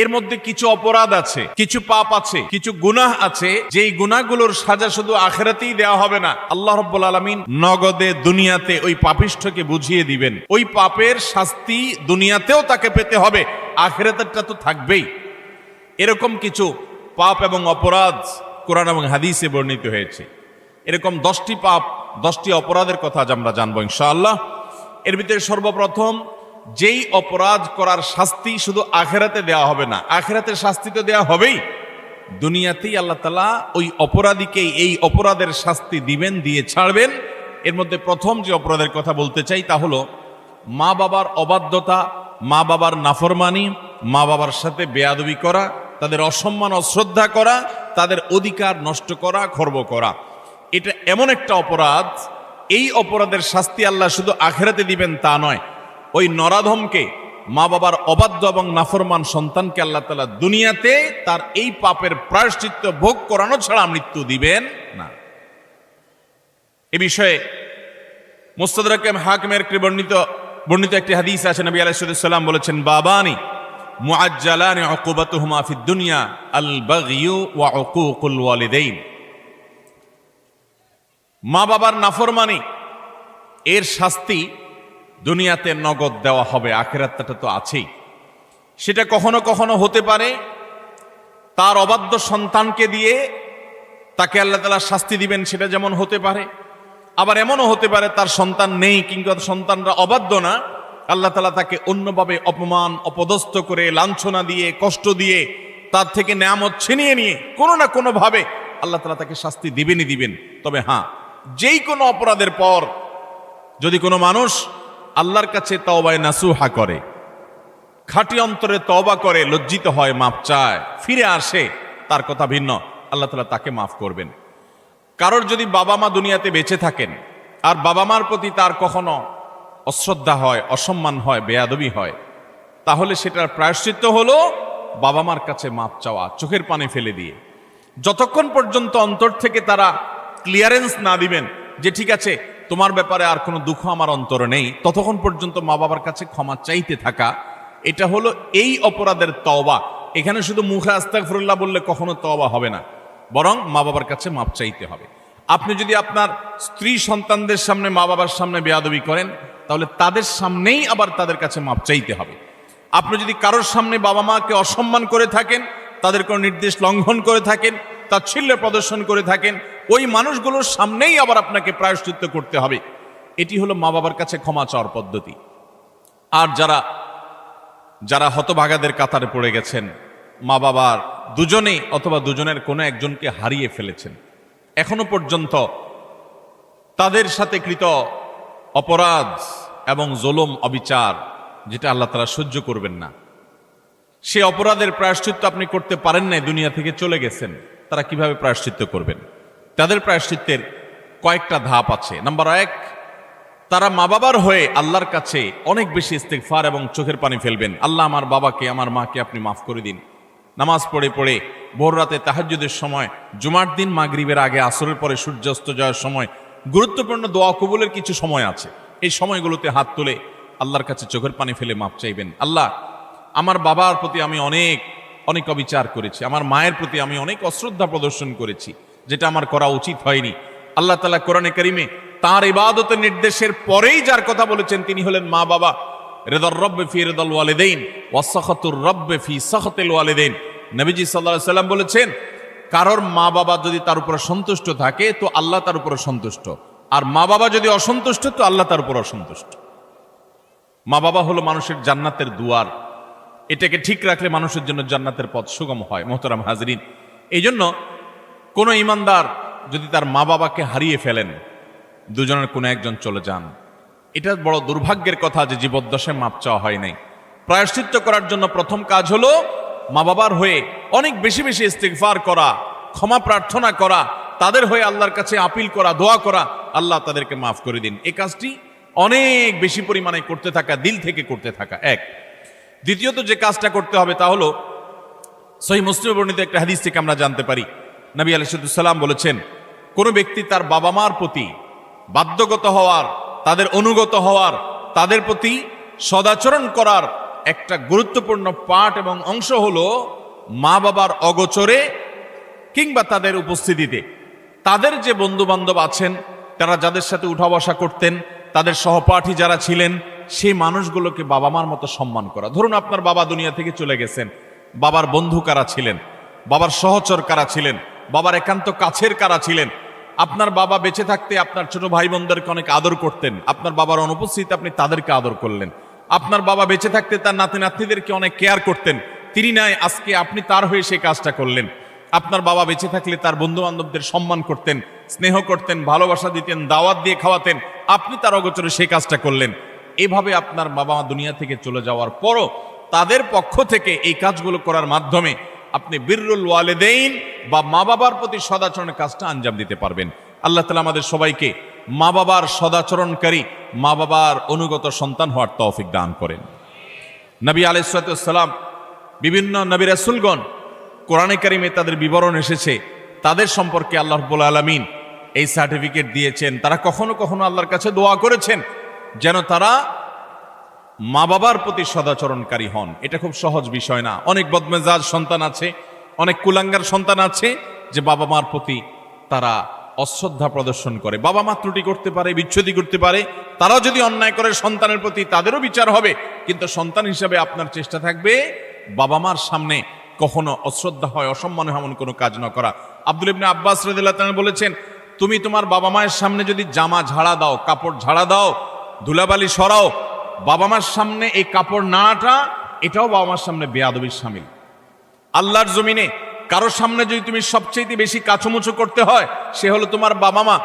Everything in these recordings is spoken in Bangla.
এর মধ্যে কিছু অপরাধ আছে, কিছু পাপ আছে, কিছু গুনাহ আছে, যেই গুনাহগুলোর সাজা শুধু আখিরাতেই দেওয়া হবে না, আল্লাহ রাব্বুল আলামিন নগদে দুনিয়াতে ওই পাপিষ্ঠকে বুঝিয়ে দিবেন। ওই পাপের শাস্তি দুনিয়াতেও তাকে পেতে হবে, আখিরাতেরটা তো থাকবেই। এরকম কিছু পাপ এবং অপরাধ কোরআন এবং হাদিসে বর্ণিত হয়েছে। এরকম 10টি পাপ, 10টি অপরাধের কথা আজ আমরা জানবো ইনশাআল্লাহ। এর ভিতরে সর্বপ্রথম, যেই অপরাধ করার শাস্তি শুধু আখিরাতে দেওয়া হবে না, আখিরাতের শাস্তি তো দেওয়া হবেই, দুনিয়াতেই আল্লাহ তাআলা ওই অপরাধীকে এই অপরাধের শাস্তি দিবেন, দিয়ে ছাড়বেন। এর মধ্যে প্রথম যে অপরাধের কথা বলতে চাই তা হলো মা বাবার অবাধ্যতা, মা বাবার নাফরমানি, মা বাবার সাথে বেয়াদবি করা, তাদের অসম্মান অশ্রদ্ধা করা, তাদের অধিকার নষ্ট করা, খর্ব করা। এটা এমন একটা অপরাধ, এই অপরাধের শাস্তি আল্লাহ শুধু আখিরাতে দিবেন তা নয়, ওই নরাধমকে, মা বাবার অবাধ্য এবং নাফরমান সন্তানকে আল্লাহ তাআলা দুনিয়াতে তার এই পাপের প্রায়শ্চিত্ত ভোগ করানো ছাড়া মৃত্যু দিবেন না। এ বিষয়ে মুস্তাদরাক হাকিমের বর্ণিত একটি হাদিস আছে। নবী আলাইহিস সালাম বলেছেন, বাবানি মুআজ্জালানি উকুবাতুহুমা ফিদ দুনিয়া আল বাগয়ু ওয়া উকুকুল ওয়ালিদাইন। মা বাবার নাফরমানি এর শাস্তি দুনিয়াতে নগদ দেওয়া হবে, আখিরাতটা তো আছেই। সেটা কখনো কখনো হতে পারে তার অবাধ্য সন্তানকে দিয়ে তাকে আল্লাহ তাআলা শাস্তি দিবেন, সেটা যেমন হতে পারে। আবার এমনও হতে পারে তার সন্তান নেই, কিংবা সন্তানরা অবাধ্য না, আল্লাহ তাআলা তাকে অন্যভাবে অপমান অপদস্থ করে, লাঞ্ছনা দিয়ে, কষ্ট দিয়ে, তার থেকে নেয়ামত ছিনিয়ে নিয়ে কোনো না কোনো ভাবে আল্লাহ তাআলা তাকে শাস্তি দিবেনই দিবেন। তবে হ্যাঁ, যেই কোনো অপরাধের পর যদি কোনো মানুষ আল্লাহর কাছে তওবায়ে নাসুহা করে, খাঁটি অন্তরে তওবা করে, লজ্জিত হয়, মাপ চায়, ফিরে আসে, তার কথা ভিন্ন, আল্লাহ তাআলা তাকে মাফ করবেন। কারোর যদি বাবা মা দুনিয়াতে বেঁচে থাকেন আর বাবা মার প্রতি তার কখনো অশ্রদ্ধা হয়, অসম্মান হয়, বেয়াদবি হয়, তাহলে সেটার প্রায়শ্চিত্ত হলো বাবা মার কাছে মাপ চাওয়া, চোখের পানি ফেলে দিয়ে। যতক্ষণ পর্যন্ত অন্তর থেকে তারা ক্লিয়ারেন্স না দিবেন যে ঠিক আছে তোমার ব্যাপারে আর কোনো দুঃখ আমার অন্তরে নেই, ততক্ষণ পর্যন্ত মা বাবার কাছে ক্ষমা চাইতে থাকা, এটা হলো এই অপরাধের তওবা। এখানে শুধু মুখে আস্তাগফিরুল্লাহ বললে কখনো তওবা হবে না, বরং মা বাবার কাছে মাপ চাইতে হবে। আপনি যদি আপনার স্ত্রী সন্তানদের সামনে, মা বাবার সামনে বেয়াদবি করেন, তাহলে তাদের সামনেই আবার তাদের কাছে মাপ চাইতে হবে। আপনি যদি কারোর সামনে বাবা মাকে অসম্মান করে থাকেন, তাদের কোনো নির্দেশ লঙ্ঘন করে থাকেন, তাচ্ছিল্য প্রদর্শন করে থাকেন, ওই মানুষগুলোর সামনেই আবার আপনাকে প্রায়শ্চিত্ত করতে হবে। এটি হলো মা বাবার কাছে ক্ষমা চাওয়ার পদ্ধতি। আর যারা হতভাগাদের কাতারে পড়ে গেছেন, মা বাবার দুজনেই অথবা দুজনের কোনো একজনকে হারিয়ে ফেলেছেন, এখনো পর্যন্ত তাদের সাথে কৃত অপরাধ এবং জুলুম, অবিচার, যেটা আল্লাহ তাআলা সহ্য করবেন না, সে অপরাধের প্রায়শ্চিত্ত আপনি করতে পারেন নাই, দুনিয়া থেকে চলে গেছেন, তারা কিভাবে প্রায়শ্চিত্ত করবেন? তাদের প্রায়শ্চিত্তের কয়েকটা ধাপ আছে। নাম্বার 1, তারা মা বাবার হয়ে আল্লাহর কাছে অনেক বেশি ইস্তেগফার এবং চোখের পানি ফেলবেন। আল্লাহ, আমার বাবাকে, আমার মাকে আপনি মাফ করে দিন। নামাজ পড়ে পড়ে ভোর রাতে তাহাজ্জুদের সময়, জুমার দিন মাগরিবের আগে, আসরের পরে সূর্যাস্ত যাওয়ার সময়, গুরুত্বপূর্ণ দোয়া কবুলের কিছু সময় আছে, এই সময়গুলোতে হাত তুলে আল্লাহর কাছে চোখের পানি ফেলে মাপ চাইবেন। আল্লাহ, আমার বাবার প্রতি আমি অনেক অনেক অবিচার করেছি, আমার মায়ের প্রতি আমি অনেক অশ্রদ্ধা প্রদর্শন করেছি, যেটা আমার করা উচিত হয়নি। আল্লাহ তাআলা কোরআনে কারিমে তাঁর ইবাদতের নির্দেশের পরেই যার কথা বলেছেন তিনি হলেন মা বাবা। রিদার রব্বি ফি রিদাল ওয়ালিদাইন ওয়া সাখাতুর রব্বি ফি সাখাতিল ওয়ালিদাইন। নবীজি সাল্লাল্লাহু আলাইহি সাল্লাম বলেছেন, কারোর মা বাবা যদি তার উপর সন্তুষ্ট থাকে তো আল্লাহ তার উপর সন্তুষ্ট, আর মা বাবা যদি অসন্তুষ্ট তো আল্লাহ তার উপর অসন্তুষ্ট। মা বাবা হলো মানুষের জান্নাতের দুয়ার, এটাকে ঠিক রাখলে মানুষের জন্য জান্নাতের পথ সুগম হয়। মোহতারাম হাজরিন, এই জন্য কোনো ইমানদার যদি তার মা বাবাকে হারিয়ে ফেলেন, দুজনের কোনো একজন চলে যান, এটা বড় দুর্ভাগ্যের কথা যে জীবদ্দশায় মাপ চাওয়া হয় নাই। প্রায়শ্চিত্ত করার জন্য প্রথম কাজ হলো মা বাবার হয়ে অনেক বেশি বেশি ইস্তিগফার করা, ক্ষমা প্রার্থনা করা, তাদের হয়ে আল্লাহর কাছে আপিল করা, দোয়া করা, আল্লাহ তাদেরকে মাফ করে দিন। এই কাজটি অনেক বেশি পরিমাণে করতে থাকা, দিল থেকে করতে থাকা এক। দ্বিতীয়ত যে কাজটা করতে হবে তা হলো সহিহ মুসলিমে বর্ণিত একটা হাদিস থেকে আমরা জানতে পারি, নবী আলাইহিস সালাম বলেছেন, কোনো ব্যক্তি তার বাবা মার প্রতি বাধ্যগত হওয়ার, তাদের অনুগত হওয়ার, তাদের প্রতি সদাচরণ করার একটা গুরুত্বপূর্ণ পার্ট এবং অংশ হলো মা বাবার অগোচরে কিংবা তাদের উপস্থিতিতে তাদের যে বন্ধু বান্ধব আছেন, তারা যাদের সাথে উঠা বসা করতেন, তাদের সহপাঠী যারা ছিলেন, সেই মানুষগুলোকে বাবা মার মতো সম্মান করা। ধরুন আপনার বাবা দুনিয়া থেকে চলে গেছেন, বাবার বন্ধু কারা ছিলেন, বাবার সহচর কারা ছিলেন, বাবার একান্ত কাছের কারা ছিলেন। আপনার বাবা বেঁচে থাকতে আপনার ছোট ভাই বোনদেরকে অনেক আদর করতেন, আপনার বাবার অনুপস্থিতিতে আপনি তাদেরকে আদর করলেন। আপনার বাবা বেঁচে থাকতে তার নাতি নাতনিদেরকে অনেক কেয়ার করতেন, তিনি নাই, আজকে আপনি তার হয়ে সেই কাজটা করলেন। আপনার বাবা বেঁচে থাকলে তার বন্ধু বান্ধবদের সম্মান করতেন, স্নেহ করতেন, ভালোবাসা দিতেন, দাওয়াত দিয়ে খাওয়াতেন, আপনি তার অগোচরে সেই কাজটা করলেন। এভাবে আপনার বাবা দুনিয়া থেকে চলে যাওয়ার পরও তাদের পক্ষ থেকে এই কাজগুলো করার মাধ্যমে আপনি বিররুল ওয়ালিদাইন বা মা বাবার প্রতি সদাচরণের কাজটা আঞ্জাম দিতে পারবেন। আল্লাহ তাআলা আমাদের সবাইকে মা বাবার সদাচরণকারী, মা বাবার অনুগত সন্তান হওয়ার তৌফিক দান করেন। নবী আলাইহিস সালাম, বিভিন্ন নবী রাসূলগণ কোরআনে কারিমে তাদের বিবরণ এসেছে, তাদের সম্পর্কে আল্লাহ রাব্বুল আলামিন এই সার্টিফিকেট দিয়েছেন। তারা কখনো কখনো আল্লাহর কাছে দোয়া করেছেন যেন তারা মা বাবার প্রতি সদাচরণকারী হন। এটা খুব সহজ বিষয় না। অনেক বদমেজাজ সন্তান আছে, অনেক কুলাঙ্গার সন্তান আছে যে বাবা মার প্রতি তারা অশ্রদ্ধা প্রদর্শন করে। বাবা মা ত্রুটি করতে পারে, বিচ্ছুতি করতে পারে, তারা যদি অন্যায় করে সন্তানের প্রতি তাদেরও বিচার হবে, কিন্তু সন্তান হিসাবে আপনার চেষ্টা থাকবে বাবা মার সামনে কখনো অশ্রদ্ধা হয়, অসম্মান হয় এমন কোনো কাজ না করা। আব্দুল ইবনে আব্বাস রাদিয়াল্লাহু তাআলা বলেছেন, তুমি তোমার বাবা মায়ের সামনে যদি জামা ঝাড়া দাও, কাপড় ঝাড়া দাও, ধুলাবালি সরাও, বাবা মার সামনে এই কাপড় নাটা, এটাও বাবা মার সামনে বেয়াদবির শামিল। আল্লাহর জমিনে কারোর সামনে যদি তুমি সবচেয়ে বেশি কাচুমুচু করতে হয়, সে হলো তোমার বাবা মা।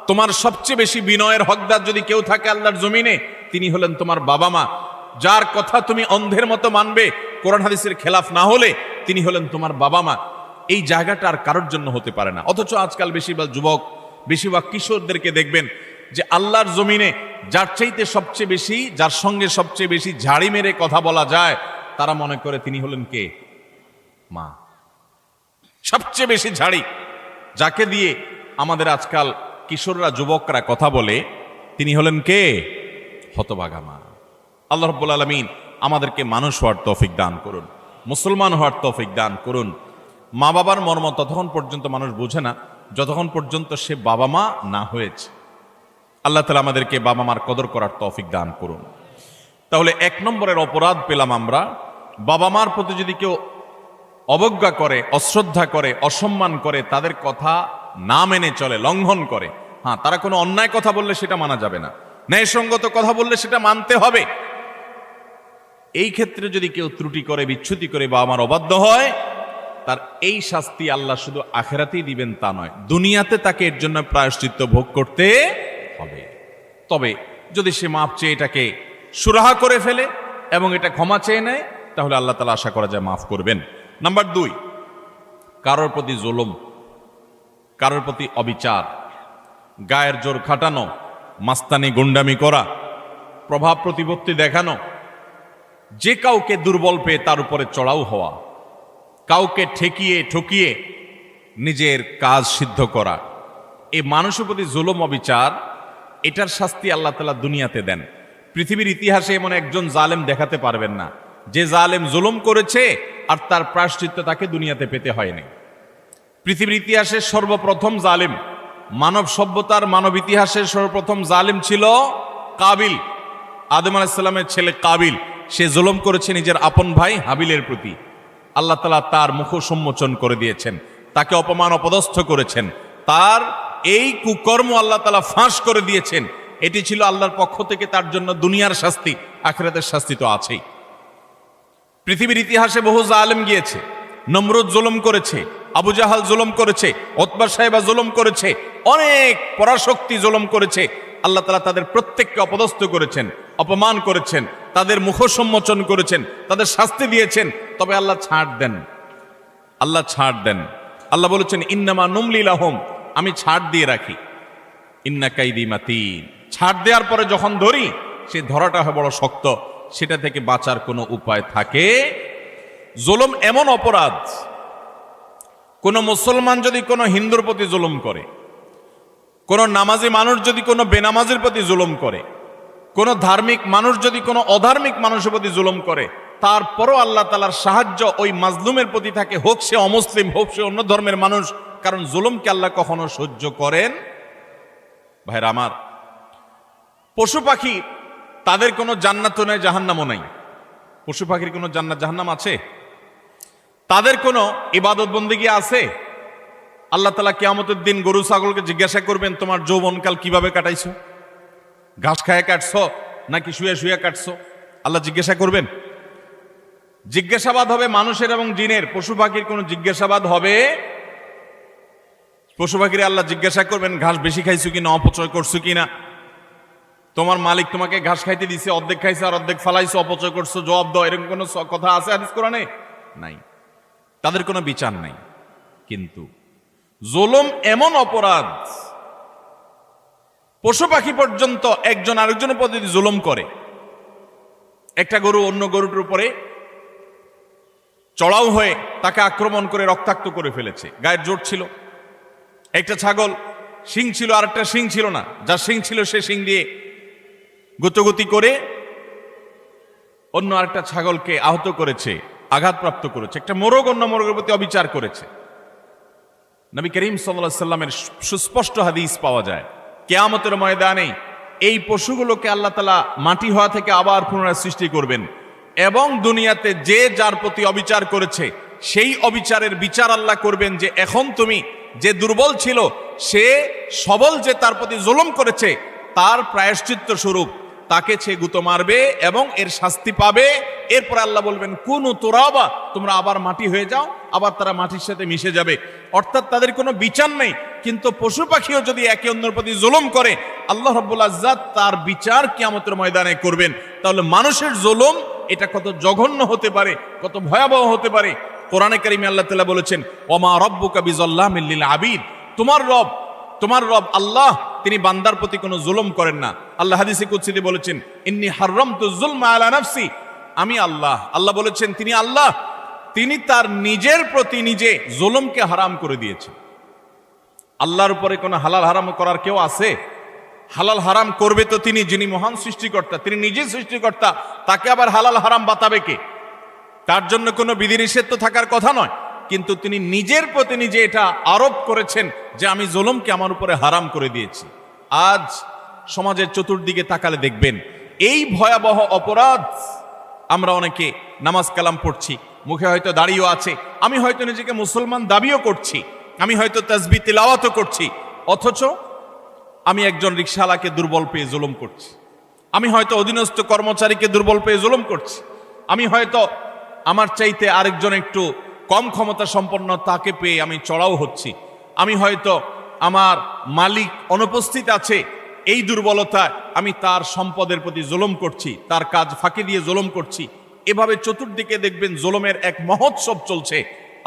তোমার সবচেয়ে বেশি বিনয়ের হকদার যদি কেউ থাকে আল্লাহর জমিনে, তিনি হলেন তোমার বাবা মা। যার কথা তুমি অন্ধের মতো মানবে, কোরআন হাদিসের খেলাফ না হলে, তিনি হলেন তোমার বাবা মা। এই জায়গাটা আর কারোর জন্য হতে পারে না। অথচ আজকাল বেশিরভাগ যুবক, বেশিরভাগ কিশোরদেরকে দেখবেন যে আল্লাহর জমিনে যার চাইতে সবচেয়ে বেশি, যার সঙ্গে সবচেয়ে বেশি ঝাড়ি মেরে কথা বলা যায়, তারা মনে করে তিনি হলেন কে? মা। সবচেয়ে বেশি ঝাড়ি যাকে দিয়ে আমাদের আজকাল কিশোররা, যুবকরা কথা বলে, তিনি হলেন কে? হতভাগা মা। আল্লাহ রাব্বুল আলামিন আমাদেরকে মানুষ হওয়ার তৌফিক দান করুন, মুসলমান হওয়ার তৌফিক দান করুন। মা বাবার মর্ম ততক্ষণ পর্যন্ত মানুষ বোঝে না যতক্ষণ পর্যন্ত সে বাবা মা না হয়েছে। আল্লাহ তাআলা আমাদেরকে বাবা মার কদর করার তৌফিক দান করুন। তাহলে এক নম্বরের অপরাধ পেলাম আমরা, বাবা মার প্রতি যদি কেউ অবজ্ঞা করে, অশ্রদ্ধা করে, অসম্মান করে, তাদের কথা না মেনে চলে, লঙ্ঘন করে। হ্যাঁ, তারা কোনো অন্যায় কথা বললে সেটা মানা যাবে না, ন্যায়সঙ্গত কথা বললে সেটা মানতে হবে। এই ক্ষেত্রে যদি কেউ ত্রুটি করে, বিচ্যুতি করে, বাবা মার অবাধ্য হয়, তার এই শাস্তি আল্লাহ শুধু আখিরাতেই দিবেন তা নয়, দুনিয়াতে তাকে এর জন্য প্রায়শ্চিত্ত ভোগ করতে হবে। তবে যদি সে মাপ চেয়ে এটাকে সুরাহা করে ফেলে এবং এটা ক্ষমা চেয়ে নেয়, তাহলে আল্লাহ তাআলা আশা করা যায় মাফ করবেন। নাম্বার 2, কারোর প্রতি জুলুম, কারোর প্রতি অবিচার, গায়ের জোর খাটানো, মাস্তানি গুন্ডামি করা, প্রভাব প্রতিপত্তি দেখানো, যে কাউকে দুর্বল পেয়ে তার উপরে চড়াও হওয়া, কাউকে ঠকিয়ে নিজের কাজ সিদ্ধ করা, এই মানুষের প্রতি জুলুম, অবিচার, এটার শাস্তি আল্লাহ তাআলা দুনিয়াতে দেন। পৃথিবীর ইতিহাসে এমন একজন জালেম দেখাতে পারবেন না যে জালেম জুলুম করেছে আর তার প্রায়শ্চিত্ত তাকে দুনিয়াতে পেতে হয়নি। পৃথিবীর ইতিহাসের সর্বপ্রথম জালেম, মানব সভ্যতার, মানব ইতিহাসের সর্বপ্রথম জালেম ছিল কাবিল, আদম আলাইহিস সালামের ছেলে কাবিল। সে জুলুম করেছে নিজের আপন ভাই হাবিলের প্রতি। আল্লাহ তাআলা তার মুখ সম্মোচন করে দিয়েছেন, তাকে অপমান অপদস্থ করেছেন, তার এই কুকর্ম আল্লাহ তাআলা ফাঁস করে দিয়েছেন। এটি ছিল আল্লাহর পক্ষ থেকে তার জন্য দুনিয়ার শাস্তি, আখিরাতের শাস্তি তো আছেই। পৃথিবীর ইতিহাসে বহু জালেম গিয়েছে, নমরুদ জুলুম করেছে, আবু জাহাল জুলুম করেছে, উতবা সাহেবা জুলুম করেছে, অনেক পরাশক্তি জুলুম করেছে। আল্লাহ তাআলা তাদের প্রত্যেককে অপদস্থ করেছেন, অপমান করেছেন, তাদের মুখ সম্মোচন করেছেন, তাদের শাস্তি দিয়েছেন। তবে আল্লাহ ছাড় দেন, আল্লাহ ছাড় দেন। আল্লাহ বলেছেন, ইন্নামা নুমলি লাহুম, আমি ছাড় দিয়ে রাখি, ইন্না কাইদি মাতিন। ছাড় দেওয়ার পরে যখন ধরি, সে ধরাটা হয় বড় শক্ত, সেটা থেকে বাঁচার কোনো উপায় থাকে? জুলুম এমন অপরাধ, কোন মুসলমান যদি কোনো হিন্দুর প্রতি জুলুম করে, কোন নামাজি মানুষ যদি কোনো বেনামাজির প্রতি জুলুম করে, কোন ধার্মিক মানুষ যদি কোনো অধার্মিক মানুষের প্রতি জুলুম করে, তারপরও আল্লাহ তাআলার সাহায্য ওই মাজলুমের প্রতি থাকে, হোক সে অমুসলিম, হোক সে অন্য ধর্মের মানুষ। কারণ জুলুমকে আল্লাহ কখনো সহ্য করেন। ভাইরা আমার, পশু পাখি তাদের কোনো জান্নাতও নাই, জাহান্নামও নাই। পশু পাখির কোনো জান্নাত জাহান্নাম আছে? তাদের কোনো ইবাদত বন্দেগী আছে? আল্লাহ তাআলা কিয়ামতের দিন গরু ছাগলকে জিজ্ঞাসা করবেন, তোমার যৌবনকাল কিভাবে কাটাইছো? ঘাস খায় কাটছো নাকি শুয়ে শুয়ে কাটছো? আল্লাহ জিজ্ঞাসা করবেন। জিজ্ঞাসাবাদ হবে মানুষের এবং জিনের। পশু পাখির কোনো জিজ্ঞাসাবাদ হবে? পশু পাখির আল্লাহ জিজ্ঞাসা করবেন, ঘাস বেশি খাইছো কিনা, অপচয় করছো কিনা? তোমার মালিক তোমাকে ঘাস খাইতে দিছে, অর্ধেক খাইছো আর অর্ধেক ফালাইছো, অপচয় করছো, জবাব দাও। এরকম কোনো কথা আছে হাদিস কোরআনে? নাই। তাদের কোনো বিচার নাই। কিন্তু জুলুম এমন অপরাধ, পশু পাখি পর্যন্ত একজন আরেকজনের প্রতি জুলুম করে। একটা গরু অন্য গরুটার উপরে চড়াও হয়ে তাকে আক্রমণ করে রক্তাক্ত করে ফেলেছে, গায়ের জোর ছিল। একটা ছাগল শিং ছিল, আর একটা শিং ছিল না। যার শিং ছিল সে শিং দিয়ে গুতগুতি করে অন্য আরেকটা ছাগলকে আহত করেছে, আঘাতপ্রাপ্ত করেছে। একটা মোরগ অন্য মোরগের প্রতি অবিচার করেছে। নবী করিম সাল্লাল্লাহু আলাইহি সাল্লামের সুস্পষ্ট হাদিস পাওয়া যায়, কিয়ামতের ময়দানে এই পশুগুলোকে আল্লাহ তাআলা মাটি হওয়া থেকে আবার পুনরায় সৃষ্টি করবেন এবং দুনিয়াতে যে যার প্রতি অবিচার করেছে সেই অবিচারের বিচার আল্লাহ করবেন। যে এখন তুমি যে দুর্বল ছিল, সে সবল যে তার প্রতি জুলুম করেছে, তার প্রায়শ্চিত্ত স্বরূপ তাকে সে গুঁতো মারবে এবং এর শাস্তি পাবে। এরপর আল্লাহ বলবেন, কুনু তুরাবা, তোমরা আবার মাটি হয়ে যাও, আবার তারা মাটির সাথে মিশে যাবে। অর্থাৎ তাদের কোনো বিচার নেই। কিন্তু পশু পাখিও যদি একে অন্যের প্রতি জুলুম করে, আল্লাহ রাব্বুল ইজ্জত তার বিচার কিয়ামতের ময়দানে করবেন। তাহলে মানুষের জুলুম এটা কত জঘন্য হতে পারে, কত ভয়াবহ হতে পারে। কোরআনে কারিমে আল্লাহ তাআলা বলেছেন, ওমা রব্বুকা বিযাল্লামিল লিল আবিদ, তোমার রব আল্লাহ তিনি বান্দার প্রতি কোনো জুলুম করেন না। আল্লাহ হাদিসে কুদসিতে বলেছেন, ইন্নী হাররামতু যুলমা আলা নাফসি, আমি আল্লাহ বলেছেন তিনি আল্লাহ, তিনি তার নিজের প্রতি নিজে জুলুমকে হারাম করে দিয়েছেন। আল্লাহর উপরে কোনো হালাল হারাম করার কেউ আছে? হালাল হারাম করবে তো তিনি, যিনি মহান সৃষ্টিকর্তা, তিনি নিজে সৃষ্টিকর্তা। তাকে আবার হালাল হারাম বাতাবে কে? তার জন্য কোনো বিধিনিষেধ তো থাকার কথা নয়। কিন্তু তিনি নিজের প্রতি নিজে এটা আরোপ করেছেন যে আমি জুলুমকে আমার উপরে হারাম করে দিয়েছি। আজ সমাজের চতুর্দিকে তাকালে দেখবেন এই ভয়াবহ অপরাধ। আমরা অনেকে নামাজ কালাম পড়ছি, মুখে হয়তো দাড়িও আছে, আমি হয়তো নিজেকে মুসলমান দাবিও করছি, আমি হয়তো তাসবিহ তিলাওয়াতও করছি, অথচ আমি একজন রিকশাওয়ালাকে দুর্বল পেয়ে জুলুম করছি। আমি হয়তো অধীনস্থ কর্মচারীকে দুর্বল পেয়ে জুলুম করছি। আমি হয়তো আমার চাইতে আরেকজন একটু কম ক্ষমতা সম্পন্ন তাকে পেয়ে আমি চড়াও হচ্ছি। আমি হয়তো আমার মালিক অনুপস্থিত আছে, এই দুর্বলতায় আমি তার সম্পদের প্রতি জুলুম করছি, তার কাজ ফাঁকি দিয়ে জুলুম করছি। এভাবে চতুর্দিকে দেখবেন জুলুমের এক মহোৎসব চলছে।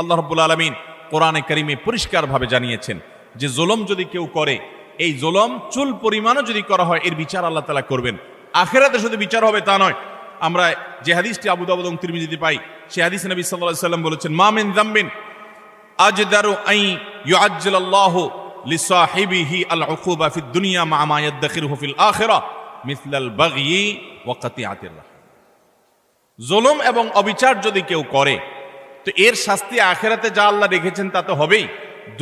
আল্লাহ রাব্বুল আলামিন কোরআনে কারিমে পরিষ্কারভাবে জানিয়েছেন যে জুলুম যদি কেউ করে, এই জুলুম চুল পরিমাণও যদি করা হয়, এর বিচার আল্লাহ তাআলা করবেন। আখিরাতে শুধু বিচার হবে তা নয়। আমরা যে হাদিসটি আবু দাউদ এবং তিরমিজিতে পাই, সেই হাদিসে নবী সাল্লাল্লাহু আলাইহি ওয়াসাল্লাম বলেছেন, মা মিন যামবিন আজদারু আন ইউআজ্জিলাল্লাহু লিসাহিবিহি আল উকুবা ফিদ দুনিয়া মা মা ইয়াদখিরুহু ফিল আখিরাহ মিসলাল বাগয়ি ওয়া কাতিআতির রাহম। জুলুম এবং অবিচার যদি কেউ করে, তো এর শাস্তি আখিরাতে যা আল্লাহ রেখেছেন তা তো হবেই।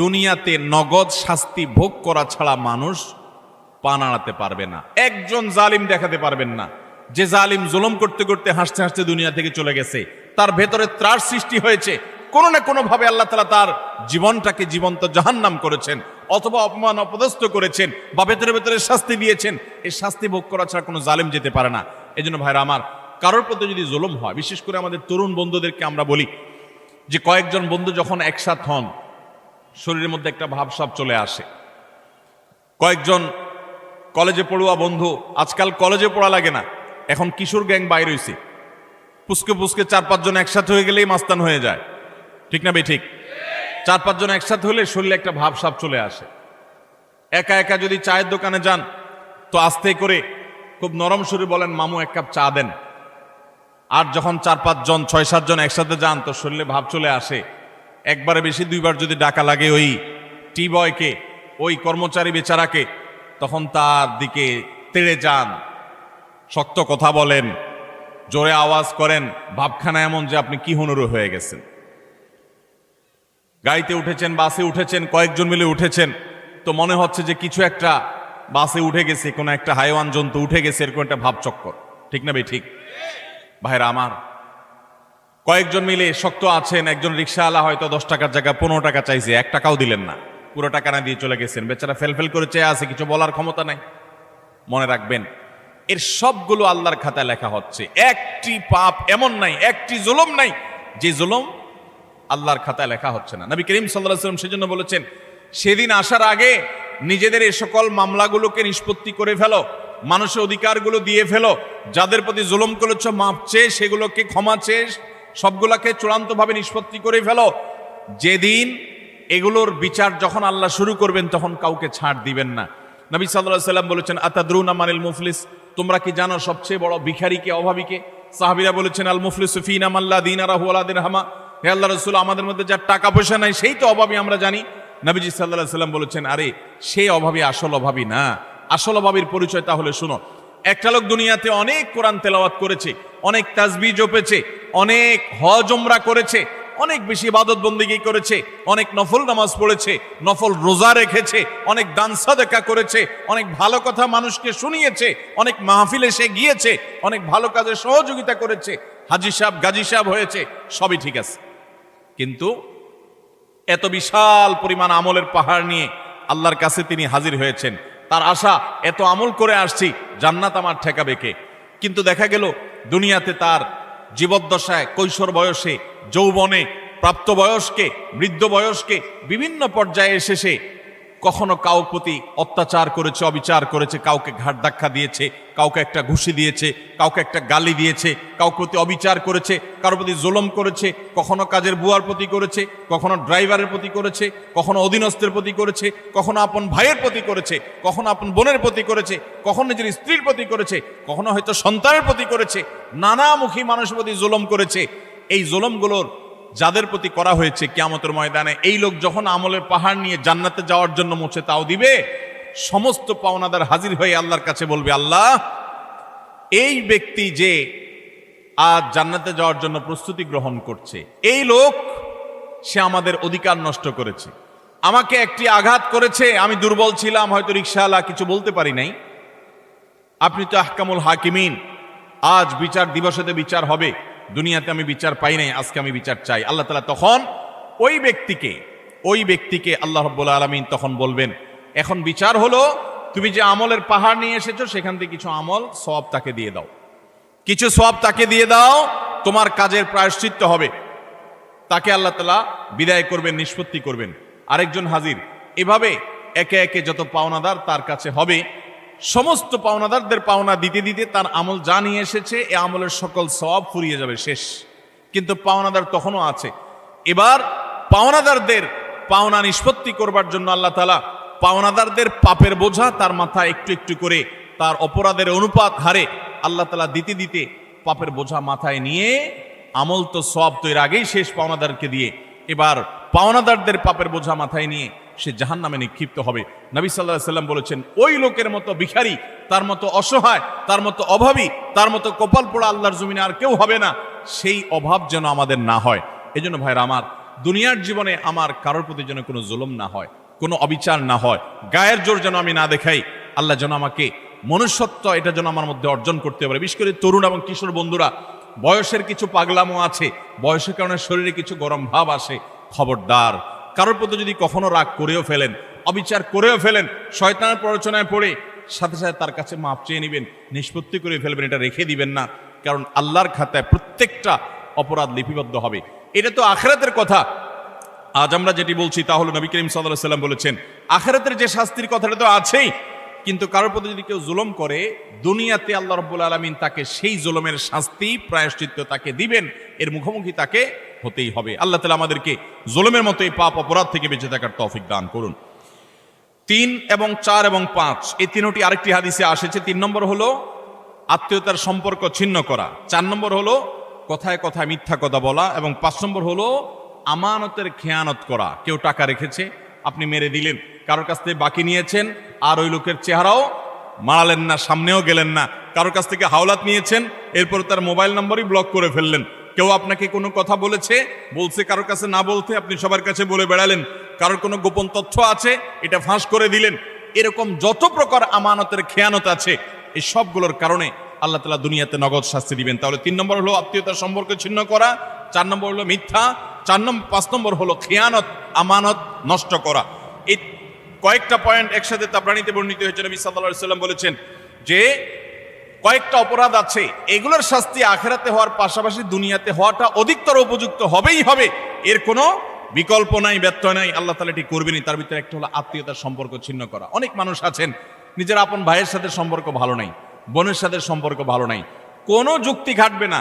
দুনিয়াতে নগদ শাস্তি ভোগ করা ছাড়া মানুষ পা নাড়াতে পারবে না। একজন জালিম দেখাতে পারবেন না যে জালিম জুলুম করতে করতে হাসতে হাসতে দুনিয়া থেকে চলে গেছে, তার ভেতরে ত্রাস সৃষ্টি হয়েছে, কোনো না কোনো ভাবে আল্লাহ তাআলা তার জীবনটাকে জীবন্ত জাহান্নাম করেছেন, অথবা অপমান অপদস্থ করেছেন, বা ভেতরে ভেতরে শাস্তি দিয়েছেন। এই শাস্তি ভোগ করা ছাড়া কোনো জালিম যেতে পারে না। এই জন্য ভাইরা আমার, কারোর প্রতি যদি জুলুম হয়, বিশেষ করে আমাদের তরুণ বন্ধুদেরকে আমরা বলি যে কয়েকজন বন্ধু যখন একসাথ হন, শরীরের মধ্যে একটা ভাবসাব চলে আসে। কয়েকজন কলেজে পড়ুয়া বন্ধু, আজকাল কলেজে পড়া লাগে না, এখন কিশোর গ্যাং বাইর হইছে, পুস্কে পুস্কে 4-5 জন একসাথে হয়ে গেলেই মাস্তান হয়ে যায়, ঠিক না ঠিক? 4-5 জন একসাথে হলে শরীরে একটা ভাবসাব চলে আসে। একা একা যদি চায়ের দোকানে যান, তো আস্তে করে খুব নরম সুরে বলেন, মামু 1 কাপ চা দেন। আর যখন 4-5 জন 6-7 জন একসাথে যান, তো শরীরে ভাব চলে আসে। একবারে বেশি 2বার যদি ডাকা লাগে ওই টি বয়কে, ওই কর্মচারী বেচারাকে, তখন তার দিকে তেড়ে যান, শক্ত কথা বলেন, জোরে আওয়াজ করেন, ভাবখানা এমন যে আপনি কি হুনুরু হয়ে গেছেন। গাড়িতে উঠেছেন, বাসে উঠেছেন, কয়েকজন মিলে উঠেছেন, তো মনে হচ্ছে যে কিছু একটা বাসে উঠে গেছে, কোনো একটা হাইওয়ান জন্তু উঠে গেছে, এরকম একটা ভাবচক্কর, ঠিক না ভাই? ঠিক ভাইরা আমার, কয়েকজন মিলে শক্ত আছেন, একজন রিক্সাওয়ালা হয়তো 10 টাকার জায়গায় 15 টাকা চাইছে, 1 টাকাও দিলেন না, পুরো টাকা না দিয়ে চলে গেছেন, বেচারা ফেলফেল করে চেয়ে আছে, কিছু বলার ক্ষমতা নাই। মনে রাখবেন, এর সবগুলো আল্লাহর খাতায় লেখা হচ্ছে। একটি পাপ এমন নাই, একটি জুলুম নাই যে জুলুম আল্লাহর খাতায় লেখা হচ্ছে না। নবী করিম সাল্লাল্লাহু আলাইহি ওয়াসাল্লাম সেজন্য বলেছেন, সেদিন আসার আগে নিজেদের এই সকল মামলাগুলোকে নিষ্পত্তি করে ফেলো, মানুষের অধিকারগুলো দিয়ে ফেলো, যাদের প্রতি জুলুম করেছো মাপ চেয়ে সেগুলোকে ক্ষমা চেয়ে সবগুলাকে চূড়ান্তভাবে নিষ্পত্তি করে ফেলো। যেদিন এগুলোর বিচার যখন আল্লাহ শুরু করবেন তখন কাউকে ছাড় দিবেন না। নবী সাল্লাল্লাহু আলাইহি ওয়াসাল্লাম বলেছেন, আতাদরুনা মানিল মুফলিস, তোমরা কি জানো সবচেয়ে বড় ভিখারি কে, অভাবীকে? সাহাবীরা বলেছেন, আল মুফলিসু ফিনা মান লা দিনারাহু ওয়া লা দিরহামা। হে আল্লাহর রাসূল, আমাদের মধ্যে যার টাকা পয়সা নাই সেই তো অভাবী, আমরা জানি। নবীজি সাল্লাল্লাহু আলাইহি ওয়াসাল্লাম বলেছেন, আরে সেই অভাবী আসল অভাবী না, আসল অভাবীর পরিচয় তাহলে শুনো। একটা লোক দুনিয়াতে অনেক কোরআন তেলাওয়াত করেছে, অনেক তাসবিহ জপেছে, অনেক হজ উমরা করেছে, অনেক বেশি ইবাদত বন্দেগী করেছে, অনেক নফল নামাজ পড়েছে, নফল রোজা রেখেছে, অনেক দান সাদাকা করেছে, অনেক ভালো কথা মানুষকে শুনিয়েছে, অনেক মাহফিলে সে গিয়েছে, অনেক ভালো কাজে সহযোগিতা করেছে, হাজী সাহেব গাজী সাহেব হয়েছে, সবই ঠিক আছে। কিন্তু এত বিশাল পরিমাণ আমলের পাহাড় নিয়ে আল্লাহর কাছে তিনি হাজির হয়েছেন। তার আশা, এত আমল করে আসছি, জান্নাত আমার ঠেকাবে কে? কিন্তু দেখা গেল দুনিয়াতে তার জীবদ্দশায়, কৈশোর বয়সে, যৌবনে, প্রাপ্তবয়স্কে, বৃদ্ধ বয়স্কে, বিভিন্ন পর্যায়ে এসে সে কখনো কাউ প্রতি অত্যাচার করেছে, অবিচার করেছে, কাউকে ঘাট ধাক্কা দিয়েছে, কাউকে একটা ঘুষি দিয়েছে, কাউকে একটা গালি দিয়েছে, কাউ প্রতি অবিচার করেছে, কারোর প্রতি জুলুম করেছে, কখনো কাজের বুয়ার প্রতি করেছে, কখনো ড্রাইভারের প্রতি করেছে, কখনো অধীনস্থের প্রতি করেছে, কখনো আপন ভাইয়ের প্রতি করেছে, কখনো আপন বোনের প্রতি করেছে, কখনো নিজের স্ত্রীর প্রতি করেছে, কখনো হয়তো সন্তানের প্রতি করেছে, নানামুখী মানুষের প্রতি জুলুম করেছে। এই জুলুমগুলোর যাদের প্রতি করা হয়েছে, কিয়ামতের ময়দানে এই লোক যখন আমলের পাহাড় নিয়ে জান্নাতে যাওয়ার জন্য মুছে তাও দিবে, সমস্ত পাওনাদার হাজির হয়ে আল্লাহর কাছে বলবে, আল্লাহ, এই ব্যক্তি যে আজ জান্নাতে যাওয়ার জন্য প্রস্তুতি গ্রহণ করছে, এই লোক সে আমাদের অধিকার নষ্ট করেছে, আমাকে একটি আঘাত করেছে, আমি দুর্বল ছিলাম, হয়তো রিকশাওয়ালা, কিছু বলতে পারি নাই। আপনি তো আহকামুল হাকিমিন, আজ বিচার দিবসেতে বিচার হবে, দুনিয়াতে আমি বিচার পাই নাই, আজকে আমি বিচার চাই। আল্লাহ তাআলা তখন ওই ব্যক্তিকে আল্লাহ রাব্বুল আলামিন তখন বলবেন, এখন বিচার হলো, তুমি যে আমলের পাহাড় নিয়ে এসেছো সেখান থেকে কিছু আমল সওয়াব তাকে দিয়ে দাও, কিছু সওয়াব তাকে দিয়ে দাও, তোমার কাজের প্রায়শ্চিত্ত হবে। তাকে আল্লাহ তাআলা বিদায় করবেন, নিষ্পত্তি করবেন। আরেকজন হাজির, এভাবে একে একে যত পাওনাদার তার কাছে হবে, সমস্ত পাওনাদারদের পাওনা দিতে দিতে তার আমল যা নিয়ে এসেছে এ আমলের সকল সওয়াব ফুরিয়ে যাবে, শেষ। কিন্তু পাওনাদার তখনও আছে। এবার পাওনাদারদের পাওনা নিষ্পত্তি করবার জন্য আল্লাহ তাআলা পাওনাদারদের পাপের বোঝা তার মাথায় একটু একটু করে, তার অপরাধের অনুপাত হারে আল্লাহ তাআলা দিতে দিতে পাপের বোঝা মাথায় নিয়ে, আমল তো সওয়াব তো এর আগেই শেষ পাওনাদারকে দিয়ে, এবার পাওনাদারদের পাপের বোঝা মাথায় নিয়ে সে জাহান্নামে নিক্ষিপ্ত হবে। নবী সাল্লাল্লাহু আলাইহি ওয়াসাল্লাম বলেছেন, ওই লোকের মতো ভিখারি, তার মতো অসহায়, তার মতো অভাবী, তার মতো কপাল পোড়া আল্লাহর জমিনে আর কেউ হবে না। সেই অভাব যেন আমাদের না হয়। এজন্য ভাইরা আমার, দুনিয়ার জীবনে আমার কারোর প্রতি যেন কোনো জুলুম না হয়, কোনো অবিচার না হয়, গায়ের জোর যেন আমি না দেখাই। আল্লাহ যেন আমাকে মনুষ্যত্ব, এটা যেন আমার মধ্যে অর্জন করতে পারে। বিশেষ করে তরুণ এবং কিশোর বন্ধুরা, বয়সের কিছু পাগলামো আছে, বয়সের কারণে শরীরে কিছু গরম ভাব আসে, খবরদার, কারোর প্রতি যদি কখনো রাগ করেও ফেলেন, অবিচার করেও ফেলেন, শয়তানের প্ররোচনায় পড়ে সাথে সাথে তার কাছে মাপ চেয়ে নেবেন, নিষ্পত্তি করে ফেলবেন, এটা রেখে দিবেন না। কারণ আল্লাহর খাতায় প্রত্যেকটা অপরাধ লিপিবদ্ধ হবে। এটা তো আখিরাতের কথা। আজ আমরা যেটি বলছি তা হলো, নবী করিম সাল্লাল্লাহু আলাইহি ওয়াসাল্লাম বলেছেন, আখিরাতের যে শাস্তির কথাটা তো আছেই, কিন্তু কারোর প্রতি যদি কেউ জুলুম করে, দুনিয়াতে আল্লাহ রাব্বুল আলামিন তাকে সেই জুলুমের শাস্তি, প্রায়শ্চিত্ত তাকে দিবেন, এর মুখোমুখি তাকে হতেই হবে। আল্লাহ তাআলা আমাদেরকে জুলুমের মতো এই পাপ অপরাধ থেকে বেঁচে থাকার তৌফিক দান করুন। 3 এবং 4 এবং 5 এই তিনটি আরেকটি হাদিসে এসেছে। 3 নম্বর হলো আত্মীয়তার সম্পর্ক ছিন্ন করা, 4 নম্বর হলো কথায় কথায় মিথ্যা কথা বলা, এবং 5 নম্বর হলো আমানতের খেয়ানত করা। কেউ টাকা রেখেছে, আপনি মেরে দিলেন, কারোর কাছ থেকে বাকি নিয়েছেন, আর ওই লোকের চেহারাও মারালেন না, সামনেও গেলেন না, কারোর কাছ থেকে হাওলাত নিয়েছেন, এরপর তার মোবাইল নম্বরই ব্লক করে ফেললেন। কেউ আপনাকে কোনো কথা বলছে কারোর কাছে না বলতে আপনি সবার কাছে বলে বেড়ালেন। কারোর কোনো গোপন তথ্য আছে, এটা ফাঁস করে দিলেন। এরকম যত প্রকার আমানতের খেয়ানত আছে, এই সবগুলোর কারণে আল্লাহ তাআলা দুনিয়াতে নগদ শাস্তি দিবেন। তাহলে 3 নম্বর হলো আত্মীয়তার সম্পর্ক ছিন্ন করা, 4 নম্বর হলো মিথ্যা, 5 নম্বর হলো খেয়ানত, আমানত নষ্ট করা। এই কয়েকটা পয়েন্ট একসাথে তাবরানীতে বর্ণিত হয়েছে। নবী সাল্লাল্লাহু আলাইহি ওয়াসাল্লাম বলেছেন যে কয়েকটা অপরাধ আছে, এগুলোর শাস্তি আখিরাতে হওয়ার পাশাপাশি দুনিয়াতে হওয়াটা অধিকতর উপযুক্ত হবেই হবে, এর কোনো বিকল্প নাই, ব্যত্যয় নাই। আল্লাহ তাআলা এটি করবেনই। তার ভিতরে একটা হলো আত্মীয়তার সম্পর্ক ছিন্ন করা। অনেক মানুষ আছেন নিজের আপন ভাইয়ের সাথে সম্পর্ক ভালো নাই, বোনের সাথে সম্পর্ক ভালো নাই, কোনো যুক্তি খাটবে না।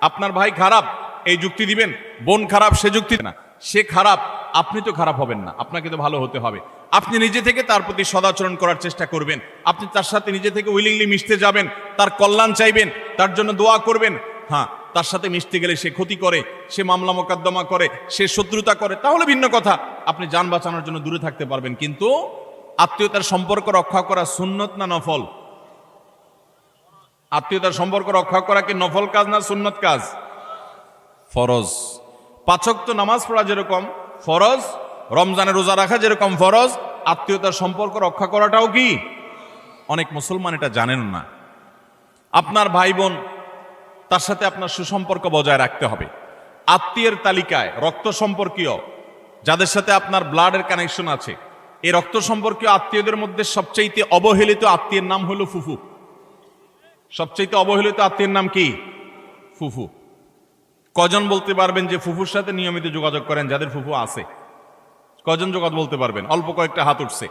আপনার ভাই খারাপ এই যুক্তি দিবেন, বোন খারাপ সে যুক্তি না, সে খারাপ আপনি তো খারাপ হবেন না, আপনাকে তো ভালো হতে হবে। আপনি নিজে থেকে তার প্রতি সদাচরণ করার চেষ্টা করবেন, আপনি তার সাথে নিজে থেকে উইলিংলি মিশতে যাবেন, তার কল্যাণ চাইবেন, তার জন্য দোয়া করবেন। হ্যাঁ, তার সাথে মিশতে গেলে সে ক্ষতি করে, সে মামলা মোকদ্দমা করে, সে শত্রুতা করে, তাহলে ভিন্ন কথা, আপনি যান বাঁচানোর জন্য দূরে থাকতে পারবেন। কিন্তু আত্মীয়তার সম্পর্ক রক্ষা করা সুন্নত না নফল? আত্মীয়তার সম্পর্ক রক্ষা করা কি নফল কাজ না সুন্নত কাজ? ফরজ। 5 ওয়াক্ত নামাজ পড়া যেরকম ফরজ, রমজানে রোজা রাখা যেরকম ফরজ, আত্মীয়তার সম্পর্ক রক্ষা করাটাও কি? অনেক মুসলমান এটা জানেন না। আপনার ভাই বোন, তার সাথে আপনার সুসম্পর্ক বজায় রাখতে হবে। আত্মীয়ের তালিকায় রক্ত সম্পর্কীয় যাদের সাথে আপনার ব্লাডের কানেকশন আছে, এই রক্ত সম্পর্কীয় আত্মীয়দের মধ্যে সবচাইতে অবহেলিত আত্মীয়ের নাম হলো ফুফু। সবচাইতে অবহেলিত আত্মীয়ের নাম কি? ফুফু। কজন বলতে পারবেন যে ফুফুর সাথে নিয়মিত যোগাযোগ করেন? যাদের ফুফু আছে কজন যোগাযোগ বলতে পারবেন? অল্প কয়েকটা হাত উঠছে।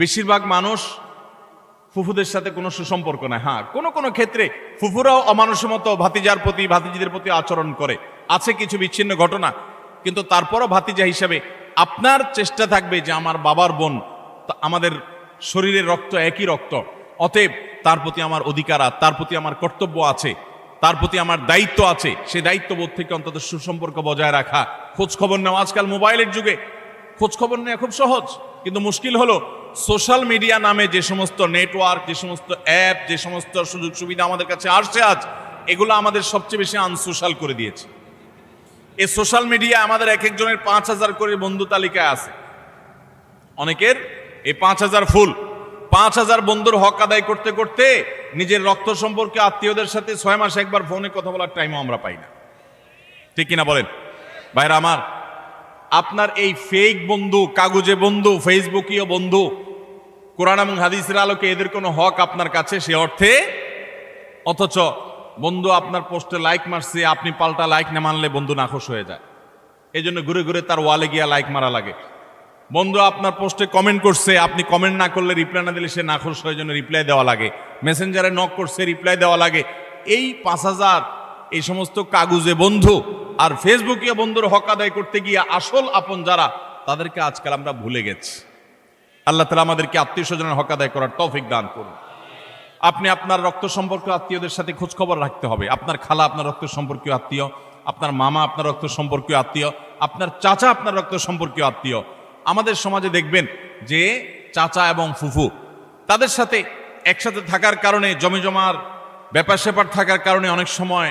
বেশিরভাগ মানুষ ফুফুদের সাথে কোনো সুসম্পর্ক নাই। হ্যাঁ, কোনো কোনো ক্ষেত্রে ফুফুরাও অমানুষের মতো ভাতিজার প্রতি, ভাতিজিদের প্রতি আচরণ করে, আছে কিছু বিচ্ছিন্ন ঘটনা, কিন্তু তারপরও ভাতিজা হিসাবে আপনার চেষ্টা থাকবে যে আমার বাবার বোন, আমাদের শরীরের রক্ত একই রক্ত, অতএব তার প্রতি আমার অধিকার, তার প্রতি আমার কর্তব্য আছে, তার প্রতি আমার দায়িত্ব আছে। সেই দায়িত্ববোধ থেকে অন্তত সুসম্পর্ক বজায় রাখা, খোঁজ খবর নেওয়া। আজকাল মোবাইলের যুগে খোঁজ খবর নেওয়া খুব সহজ, কিন্তু মুশকিল হলো সোশ্যাল মিডিয়া নামে যে সমস্ত নেটওয়ার্ক, যে সমস্ত অ্যাপ, যে সমস্ত সুযোগ সুবিধা আমাদের কাছে আসছে আজ, এগুলো আমাদের সবচেয়ে বেশি আনসোশ্যাল করে দিয়েছে। এই সোশ্যাল মিডিয়া আমাদের এক একজনের 5,000 করে বন্ধু তালিকায় আছে। অনেকের এই 5,000 ফুল। 5,000 বন্ধুর হক আদায় করতে করতে নিজের রক্ত সম্পর্কে আত্মীয়দের সাথে 6 মাসে একবার ফোনে কথা বলার টাইমও আমরা পাই না। ঠিক কিনা বলেন ভাইরা আমার? আপনার এই ফেক বন্ধু, কাগজে বন্ধু, ফেসবুকীয় বন্ধু, কোরআন এবং হাদিসের আলোকে এদের কোনো হক আপনার কাছে সে অর্থে? অথচ বন্ধু আপনার পোস্টে লাইক মারছে, আপনি পাল্টা লাইক না মানলে বন্ধু নাখোশ হয়ে যায়। এই জন্য ঘুরে ঘুরে তার ওয়ালে গিয়া লাইক মারা লাগে। বন্ধু আপনার পোস্টে কমেন্ট করছে, আপনি কমেন্ট না করলে, রিপ্লাই না দিলে সে নাখোশ হয়ে জন্য রিপ্লাই দেওয়া লাগে। মেসেঞ্জারে নক করছে, রিপ্লাই দেওয়া লাগে। এই 5,000 এই সমস্ত কাগজে বন্ধু আর ফেসবুকীয় বন্ধুর হক আদায় করতে গিয়ে আসল আপন যারা, তাদেরকে আজকাল আমরা ভুলে গেছি। আল্লাহ তাআলা আমাদেরকে আত্মীয় স্বজনের হক আদায় করার তৌফিক দান করুন। আপনি আপনার রক্ত সম্পর্ক আত্মীয়দের সাথে খোঁজ খবর রাখতে হবে। আপনার খালা আপনার রক্ত সম্পর্কীয় আত্মীয়, আপনার মামা আপনার রক্ত সম্পর্কীয় আত্মীয়, আপনার চাচা আপনার রক্ত সম্পর্কীয় আত্মীয়। আমাদের সমাজে দেখবেন যে চাচা এবং ফুফু, তাদের সাথে একসাথে থাকার কারণে, জমি জমার ব্যাপার স্যাপার থাকার কারণে অনেক সময়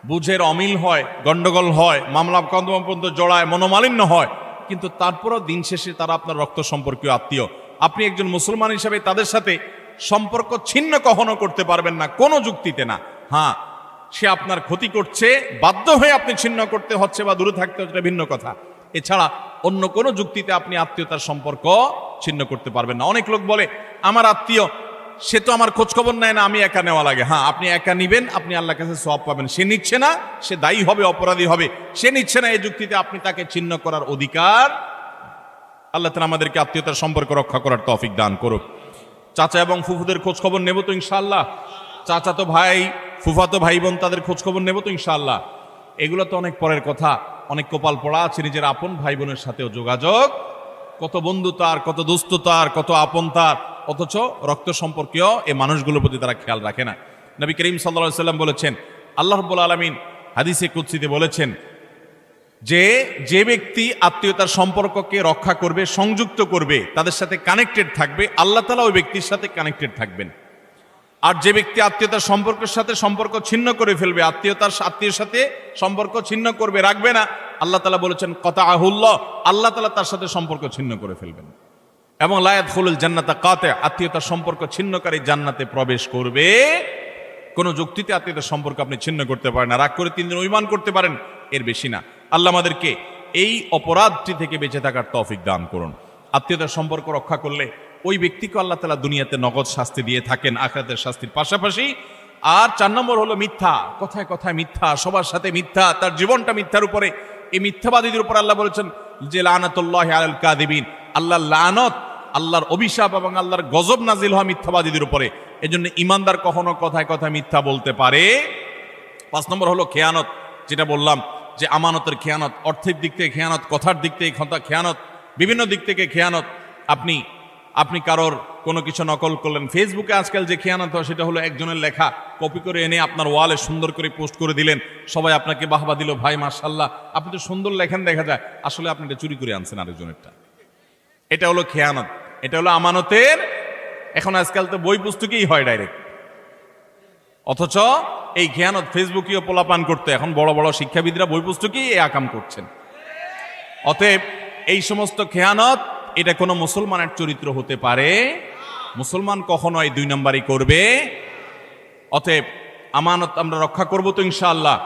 বুঝের অমিল হয়, গন্ডগোল হয়, মামলা কদম পর্যন্ত জড়ায়, মনোমালিন্য হয়। কিন্তু তারপরও দিন শেষে তারা আপনার রক্ত সম্পর্কীয় আত্মীয়। আপনি একজন মুসলমান হিসাবে তাদের সাথে সম্পর্ক ছিন্ন কখনো করতে পারবেন না, কোনো যুক্তিতে না। হ্যাঁ, সে আপনার ক্ষতি করছে, বাধ্য হয়ে আপনি ছিন্ন করতে হচ্ছে বা দূরে থাকতে হচ্ছে, ভিন্ন কথা। এছাড়া অন্য কোনো যুক্তিতে আপনি আত্মীয়তার সম্পর্ক ছিন্ন করতে পারবেন না। অনেক লোক বলে আমার আত্মীয়, সে তো আমার খোঁজ খবর নেয় না, আমি একা নেওয়া লাগে। হ্যাঁ, আপনি একা নিবেন, আপনি আল্লাহর কাছে সওয়াব পাবেন। সে নিচ্ছে না, সে দায়ী হবে, অপরাধী হবে। সে নিচ্ছে না, এই যুক্তিতে আপনি তাকে ছিন্ন করার অধিকার। আল্লাহ তাআলা আমাদেরকে আত্মীয়তার সম্পর্ক রক্ষা করার তৌফিক দান করুক। চাচা এবং ফুফুদের খোঁজ খবর নেব তো ইনশাআল্লাহ। চাচা তো ভাই, ফুফাতো ভাই বোন, তাদের খোঁজ খবর নেব তো ইনশাআল্লাহ। এগুলো তো অনেক পরের কথা। অনেক কপাল পড়া আছে নিজের আপন ভাই বোনের সাথেও যোগাযোগ, কত বন্ধু তার, কত দোস্ত তার, কত আপন তার, অথচ রক্ত সম্পর্কীয় এই মানুষগুলোর প্রতি তারা খেয়াল রাখে না। নবী করিম সাল্লাল্লাহু আলাইহি ওয়াসাল্লাম বলেছেন, আল্লাহ রাব্বুল আলামিন হাদিসে কুদসিতে বলেছেন যে যে ব্যক্তি আত্মীয়তার সম্পর্ককে রক্ষা করবে, সংযুক্ত করবে, তাদের সাথে কানেক্টেড থাকবে, আল্লাহ তাআলা ওই ব্যক্তির সাথে কানেক্টেড থাকবেন। আর যে ব্যক্তি আত্মীয়তার সম্পর্কের সাথে সম্পর্ক ছিন্ন করে ফেলবে, আত্মীয়ের সাথে সম্পর্ক ছিন্ন করবে, রাখবে না, আল্লাহ তাআলা বলেছেন কাতাআহুল্লাহ, আল্লাহ তাআলা তার সাথে সম্পর্ক ছিন্ন করে ফেলবেন। এবং লা ইয়াদখুলুল জান্নাতা কাতি', আত্মীয়তার সম্পর্ক ছিন্নকারী জান্নাতে প্রবেশ করবে। কোন যুক্তিতে আত্মীয়তার সম্পর্ক আপনি ছিন্ন করতে পারেন না। রাগ করে 3 দিন অভিমান করতে পারেন, এর বেশি না। আল্লাহ আমাদেরকে এই অপরাধটি থেকে বেঁচে থাকার তৌফিক দান করুন। আত্মীয়তার সম্পর্ক রক্ষা করলে ওই ব্যক্তিকে আল্লাহ তাআলা দুনিয়াতে নগদ শাস্তি দিয়ে থাকেন আখিরাতের শাস্তির পাশাপাশি। আর 4 নম্বর হলো মিথ্যা, কথায় কথায় মিথ্যা, সবার সাথে মিথ্যা, তার জীবনটা মিথ্যার উপরে। এই মিথ্যাবাদীদের উপর আল্লাহ বলেছেন যে লানাতুল্লাহি আলাল কাযিবিন, আল্লাহর লানত, আল্লাহর অভিশাপ এবং আল্লাহর গজব নাজিল হয় মিথ্যাবাদীদের উপরে। এজন্য ইমানদার কখনো কথায় কথায় মিথ্যা বলতে পারে। 5 নম্বর হলো খেয়ানত, যেটা বললাম যে আমানতের খেয়ানত, অর্থের দিক থেকে খেয়ানত, কথার দিক থেকে খেয়ানত, বিভিন্ন দিক থেকে খেয়ানত। আপনি কারোর কোনো কিছু নকল করলেন। ফেসবুকে আজকাল যে খেয়ানত হয় সেটা হলো একজনের লেখা কপি করে এনে আপনার ওয়ালে সুন্দর করে পোস্ট করে দিলেন, সবাই আপনাকে বাহবা দিল, ভাই মাশাআল্লাহ আপনি তো সুন্দর লেখেন, দেখা যায় আসলে আপনি এটা চুরি করে আনছেন আরেকজনেরটা। এটা হলো খেয়ানত, এটা হলো আমানতের। এখন আজকাল তো বই পুস্তকেই হয় ডাইরেক্ট, অথচ এই খেয়ানত ফেসবুকেও পোলাপান করতে এখন বড় বড় শিক্ষাবিদরা বই পুস্তকেই এই আকাম করছেন। অতএব এই সমস্ত খেয়ানত, এটা কোনো মুসলমানের চরিত্র হতে পারে? মুসলমান কখনো এই 2 নম্বরই করবে। অতএব আমানত আমরা রক্ষা করব তো ইনশাআল্লাহ।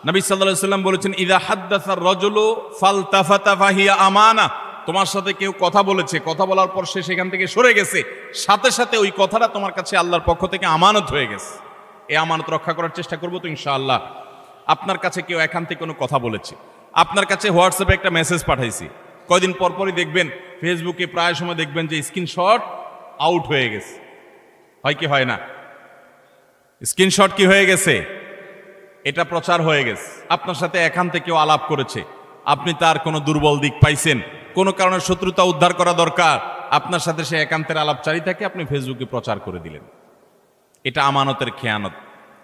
নবী সাল্লাল্লাহু আলাইহি ওয়াসাল্লাম বলেছেন ইযা হাদ্দাসার রাজুলু ফালতাফাতা ফাহিয়া আমানা, তোমার সাথে কেউ কথা বলেছে, কথা বলার পর সে সেখান থেকে সরে গেছে, সাথে সাথে ওই কথাটা তোমার কাছে আল্লাহর পক্ষ থেকে আমানত হয়ে গেছে। এই আমানত রক্ষা করার চেষ্টা করব তো ইনশাআল্লাহ। আপনার কাছে কেউ এখান থেকে কোনো কথা বলেছে, আপনার কাছে হোয়াটসঅ্যাপে একটা মেসেজ পাঠাইছি, কয়দিন পরপরই দেখবেন ফেসবুকে প্রায় সময় দেখবেন যে স্ক্রিনশট আউট হয়ে গেছে, হয় কি হয় না? স্ক্রিনশট কি হয়ে গেছে? এটা প্রচার হয়ে গেছে। আপনার সাথে এখান থেকেও আলাপ করেছে, আপনি তার কোনো দুর্বল দিক পাইছেন, কোনো কারণে শত্রুতা উদ্ধার করা দরকার, আপনার সাথে সে একান্তের আলাপচারী থাকে, আপনি ফেসবুকে প্রচার করে দিলেন। এটা আমানতের খেয়ানত,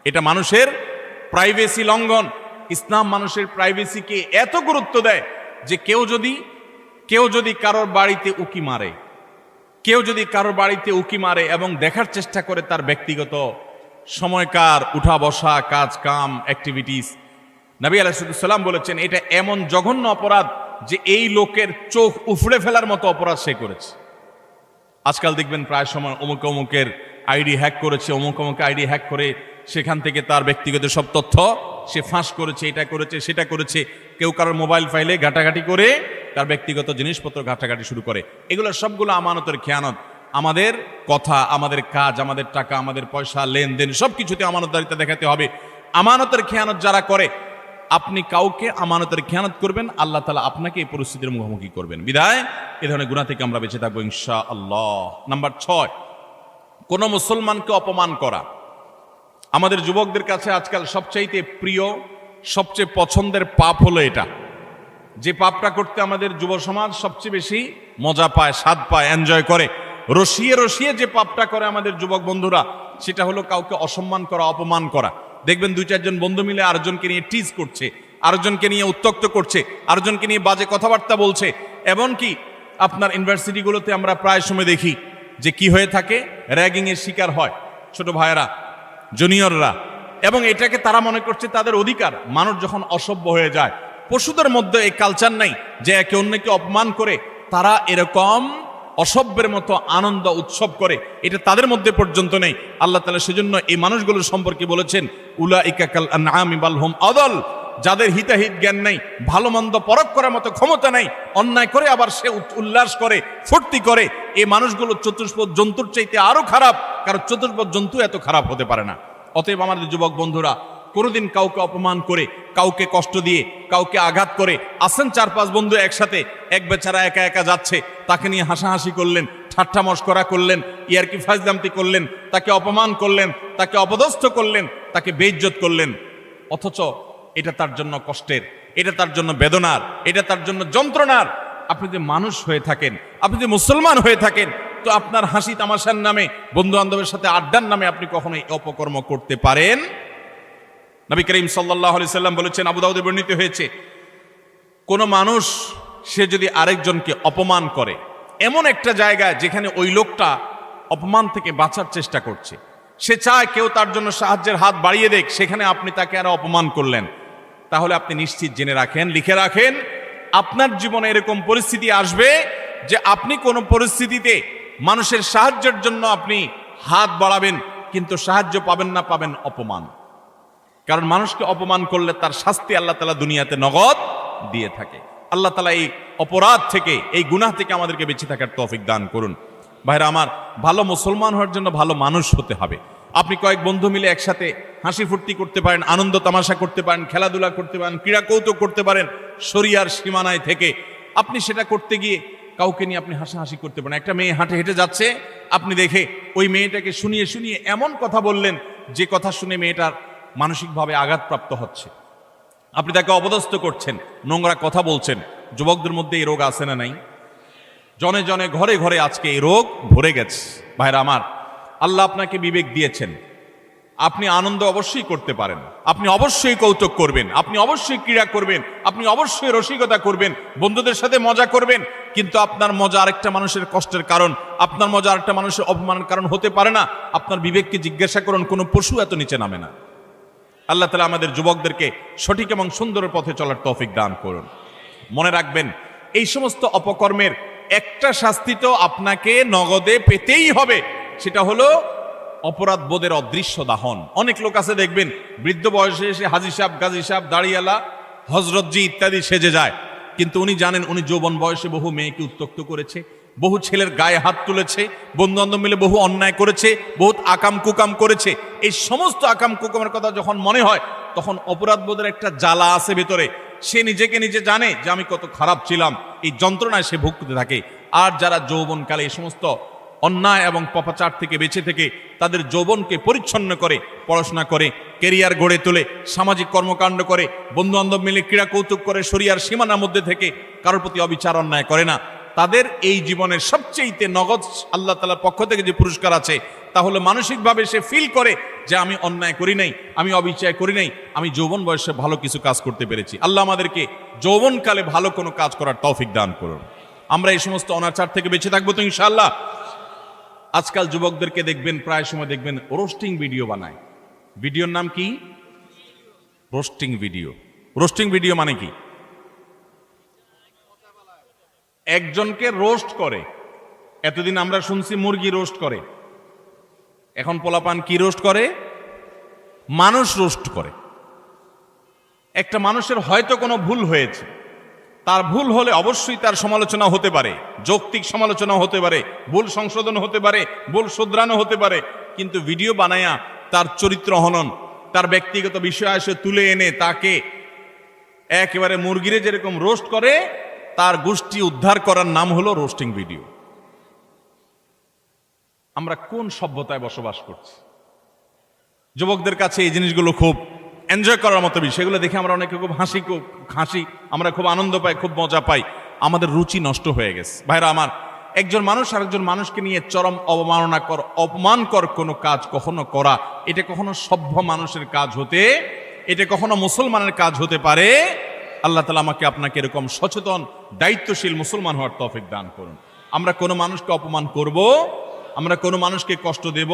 এটা মানুষের প্রাইভেসি লঙ্ঘন। ইসলাম মানুষের প্রাইভেসিকে এত গুরুত্ব দেয় যে কেউ যদি কারোর বাড়িতে উকি মারে, এবং দেখার চেষ্টা করে তার ব্যক্তিগত সময়কার উঠা বসা, কাজ কাম, অ্যাক্টিভিটিস, নবী আলাইহিস সালাম বলেছেন এটা এমন জঘন্য অপরাধ যে এই লোকের চোখ উফড়ে ফেলার মতো অপরাধ সে করেছে। আজকাল দেখবেন প্রায় সময় অমুকের আইডি হ্যাক করেছে, অমুক আইডি হ্যাক করে সেখান থেকে তার ব্যক্তিগত সব তথ্য সে ফাঁস করেছে, এটা করেছে সেটা করেছে। কেউ কারোর মোবাইল ফাইলে ঘাটাঘাটি করে তার ব্যক্তিগত জিনিসপত্র ঘাটাঘাটি শুরু করে। এগুলো সবগুলো আমানতের খেয়ানত। আমাদের কথা, আমাদের কাজ, আমাদের টাকা, আমাদের পয়সা, লেনদেন সবকিছুতে আমানতদারিতা দেখাতে হবে। আমানতের খেয়ানত যারা করে, আপনি কাউকে আমানতের খেয়ানত করবেন, আল্লাহ তাআলা আপনাকে এই পরিস্থিতির মুখোমুখি করবেন। বিদায় এ ধরনের গুনাহ থেকে আমরা বেঁচে থাকবো ইনশাআল্লাহ। নাম্বার 6, কোন মুসলমানকে অপমান করা। আমাদের যুবকদের কাছে আজকাল সবচাইতে প্রিয়, সবচেয়ে পছন্দের পাপ হলো এটা। যে পাপটা করতে আমাদের যুব সমাজ সবচেয়ে বেশি মজা পায়, স্বাদ পায়, এনজয় করে, রসিয়ে রসিয়ে যে পাপটা করে আমাদের যুবক বন্ধুরা, সেটা হলো কাউকে অসম্মান করা, অপমান করা। দেখবেন 2-4 জন বন্ধু মিলে আরেকজনকে নিয়ে টিজ করছে, আরেকজনকে নিয়ে উত্ত্যক্ত করছে, আরেকজনকে নিয়ে বাজে কথাবার্তা বলছে। এমনকি আপনার ইউনিভার্সিটিগুলোতে আমরা প্রায় সময় দেখি যে কি হয়ে থাকে, র্যাগিং এর শিকার হয় ছোট ভাইয়েরা, জুনিয়ররা, এবং এটাকে তারা মনে করছে তাদের অধিকার। মানুষ যখন অসভ্য হয়ে যায়, পশুদের মধ্যে এই কালচার নাই যে একে অন্যকে অপমান করে তারা এরকম অসভ্যের মতো আনন্দ উৎসব করে, এটা তাদের মধ্যে পর্যন্ত নেই। আল্লাহ তাআলা সেজন্য এই মানুষগুলোর সম্পর্কে বলেছেন উলাইকা কাল আনআমি বাল হুম আদাল, যাদের হিতাহিত জ্ঞান নেই, ভালো মন্দ পরখ করার মতো ক্ষমতা নেই, অন্যায় করে আবার সে উল্লাস করে, ফুর্তি করে, এই মানুষগুলো চতুষ্পদ জন্তুর চাইতে আরো খারাপ, কারণ চতুষ্পদ জন্তু এত খারাপ হতে পারে না। অতএব আমাদের যুবক বন্ধুরা, কোনোদিন কাউকে অপমান করে, কাউকে কষ্ট দিয়ে, কাউকে আঘাত করে, আসেন 4-5 বন্ধু একসাথে, এক বেচারা একা একা যাচ্ছে, তাকে নিয়ে হাসাহাসি করলেন, ঠাট্টা মশকরা করলেন, ইয়ারকি ফাজলামতি করলেন, তাকে অপমান করলেন, তাকে অপদস্থ করলেন, তাকে বেইজ্জত করলেন, অথচ এটা তার জন্য কষ্টের, এটা তার জন্য বেদনার, এটা তার জন্য যন্ত্রণার। আপনি যে মানুষ হয়ে থাকেন, আপনি যে মুসলমান হয়ে থাকেন, তো আপনার হাসি তামাশার নামে, বন্ধু বান্ধবের সাথে আড্ডার নামে আপনি কখনোই অপকর্ম করতে পারেন? নবী করিম সাল্লাল্লাহু আলাইহি সাল্লাম বলেছেন, আবু দাউদে বর্ণিত হয়েছে, কোন মানুষ সে যদি আরেকজনকে অপমান করে এমন একটা জায়গায় যেখানে ওই লোকটা অপমান থেকে বাঁচার চেষ্টা করছে, সে চায় কেউ তার জন্য সাহায্যের হাত বাড়িয়ে দেখ, সেখানে আপনি তাকে আরো অপমান করলেন। তাহলে আপনি নিশ্চিত জেনে রাখেন, লিখে রাখেন, আপনার জীবনে এরকম পরিস্থিতি আসবে যে আপনি কোনো পরিস্থিতিতে মানুষের সাহায্যের জন্য আপনি হাত বাড়াবেন, কিন্তু সাহায্য পাবেন না, পাবেন অপমান। কারণ মানুষকে অপমান করলে তার শাস্তি আল্লাহ তাআলা দুনিয়াতে নগদ দিয়ে থাকে। আল্লাহ তাআলা এই অপরাধ থেকে, এই গুনাহ থেকে আমাদেরকে বেঁচে থাকার তৌফিক দান করুন। ভাইরা আমার, ভালো মুসলমান হওয়ার জন্য ভালো মানুষ হতে হবে। আপনি কয়েক বন্ধু মিলে একসাথে হাসি ফুর্তি করতে পারেন, আনন্দ তামাশা করতে পারেন, খেলাধুলা করতে পারেন, ক্রীড়া কৌতুক করতে পারেন, শরিয়ার সীমানায় থেকে। আপনি সেটা করতে গিয়ে কাউকে নিয়ে আপনি হাসাহাসি করতে পারেন। একটা মেয়ে হাঁটে হেঁটে যাচ্ছে, আপনি দেখে ওই মেয়েটাকে শুনিয়ে শুনিয়ে এমন কথা বললেন যে কথা শুনে মেয়েটার মানসিকভাবে আঘাতপ্রাপ্ত হচ্ছে। আপনি তাকে অপদস্থ করছেন, নোংরা কথা বলছেন। যুবকদের মধ্যে এই রোগ আছে না নাই? জনে জনে ঘরে ঘরে আজকে এই রোগ ভরে গেছে। ভাইরা আমার, আল্লাহ আপনাকে বিবেক দিয়েছেন, আপনি আনন্দ অবশ্যই করতে পারেন, আপনি অবশ্যই কৌতুক করবেন, আপনি অবশ্যই ক্রীড়া করবেন, আপনি অবশ্যই রসিকতা করবেন, বন্ধুদের সাথে মজা করবেন। কিন্তু আপনার মজা আরেকটা মানুষের কষ্টের কারণ, আপনার মজা আরেকটা মানুষের অপমানের কারণ হতে পারে না। আপনার বিবেককে জিজ্ঞাসা করুন, কোনো পশু এত নিচে নামে না। আল্লাহ তাআলা আমাদের যুবকদেরকে সঠিক এবং সুন্দর পথে চলার তৌফিক দান করুন। মনে রাখবেন, এই সমস্ত অপকর্মের একটা শাস্তি তো আপনাকে নগদে পেতেই হবে, সেটা হলো অপরাধ বোধের অদৃশ্য দাহন। অনেক লোক আছে দেখবেন, বৃদ্ধ বয়সে এসে হাজী সাহেব, গাজী সাহেব, দাড়িওয়ালা, হজরতজি ইত্যাদি সেজে যায়, কিন্তু উনি জানেন উনি যৌবন বয়সে বহু মেয়েকে উত্ত্যক্ত করেছে, বহু ছেলের গায়ে হাত তুলেছে, বন্ধু বান্ধব মিলে বহু অন্যায় করেছে, বহুত আকাম কুকাম করেছে। এই সমস্ত আকাম কুকামের কথা যখন মনে হয়, তখন অপরাধ বোধের একটা জ্বালা আছে ভেতরে। সে নিজেকে নিজে জানে যে আমি কত খারাপ ছিলাম, এই যন্ত্রণায় সে ভুগতে থাকে। আর যারা যৌবনকালে এই সমস্ত অন্যায় এবং পাপাচার থেকে বেঁচে থেকে তাদের যৌবনকে পরিচ্ছন্ন করে, পড়াশোনা করে, কেরিয়ার গড়ে তোলে, সামাজিক কর্মকাণ্ড করে, বন্ধু বান্ধব মিলে ক্রীড়া কৌতুক করে, শরিয়ার সীমানার মধ্যে থেকে কারোর প্রতি অবিচার অন্যায় করে না, তাদের এই জীবনের সবচেয়ে নগদ আল্লাহ তাআলার পক্ষ থেকে যে পুরস্কার আছে, তাহলে মানসিকভাবে সে ফিল করে যে আমি অন্যায় করি নাই, আমি অবিচার করি নাই, আমি যৌবন বয়সে ভালো কিছু কাজ করতে পেরেছি। আল্লাহ আমাদেরকে যৌবনকালে ভালো কোনো কাজ করার তৌফিক দান করুন। আমরা এই সমস্ত অনাচার থেকে বেঁচে থাকবো তো ইনশাআল্লাহ। আজকাল যুবকদেরকে দেখবেন, প্রায় সময় দেখবেন রোস্টিং ভিডিও বানায়। ভিডিওর নাম কি? Roasting video. রোস্টিং ভিডিও মানে কি? একজনকে রোস্ট করে। এতদিন আমরা শুনছি মুরগি রোস্ট করে, এখন পোলাপান কি রোস্ট করে? মানুষ রোস্ট করে। একটা মানুষের হয়তো কোনো ভুল হয়েছে, তার ভুল হলে অবশ্যই তার সমালোচনা হতে পারে, যৌক্তিক সমালোচনা হতে পারে, ভুল সংশোধন হতে পারে, ভুল শুধরানো হতে পারে। কিন্তু ভিডিও বানায়া তার চরিত্র হনন, তার ব্যক্তিগত বিষয় এসে তুলে এনে তাকে একেবারে মুরগিরে যেরকম রোস্ট করে, তার গোষ্ঠী উদ্ধার করার নাম হলো রোস্টিং ভিডিও। আমরা কোন সভ্যতায় বসবাস করছি? যুবকদের কাছে এই জিনিসগুলো খুব এনজয় করার মতো বিষয়। এগুলো দেখে আমরা অনেকে খুব হাসি, আমরা খুব আনন্দ পাই, খুব মজা পাই। আমাদের রুচি নষ্ট হয়ে গেছে। ভাইরা আমার, একজন মানুষ আরেকজন মানুষকে নিয়ে চরম অপমানকর কোনো কাজ কখনো করা, এটা কখনো সভ্য মানুষের কাজ হতে, এটা কখনো মুসলমানের কাজ হতে পারে। আল্লাহ তাআলা আমাকে আপনাকে এরকম সচেতন দায়িত্বশীল মুসলমান হওয়ার তৌফিক দান করুন। আমরা কোনো মানুষকে অপমান করব, আমরা কোনো মানুষকে কষ্ট দেব।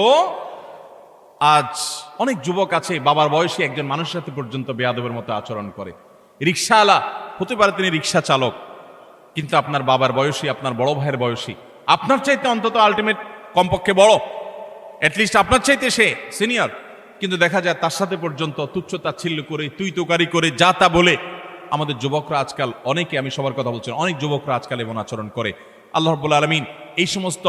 আজ অনেক যুবক আছে বাবার বয়সী একজন মানুষের সাথে পর্যন্ত বেয়াদবের মতো আচরণ করে। রিক্সাওয়ালা হতে পারে, তিনি রিক্সা চালক, কিন্তু আপনার বাবার বয়সী, আপনার বড় ভাইয়ের বয়সী, আপনার চাইতে অন্তত আলটিমেট কমপক্ষে বড়, অ্যাটলিস্ট আপনার চাইতে সে সিনিয়র, কিন্তু দেখা যায় তার সাথে পর্যন্ত তুচ্ছ তাচ্ছিল্য করে, তুই তোকারি করে, যা তা বলে আমাদের যুবকরা আজকাল, অনেকে, আমি সবার কথা বলছি, অনেক যুবকরা আজকাল এমন আচরণ করে। আল্লাহ রাব্বুল আলামিন এই সমস্ত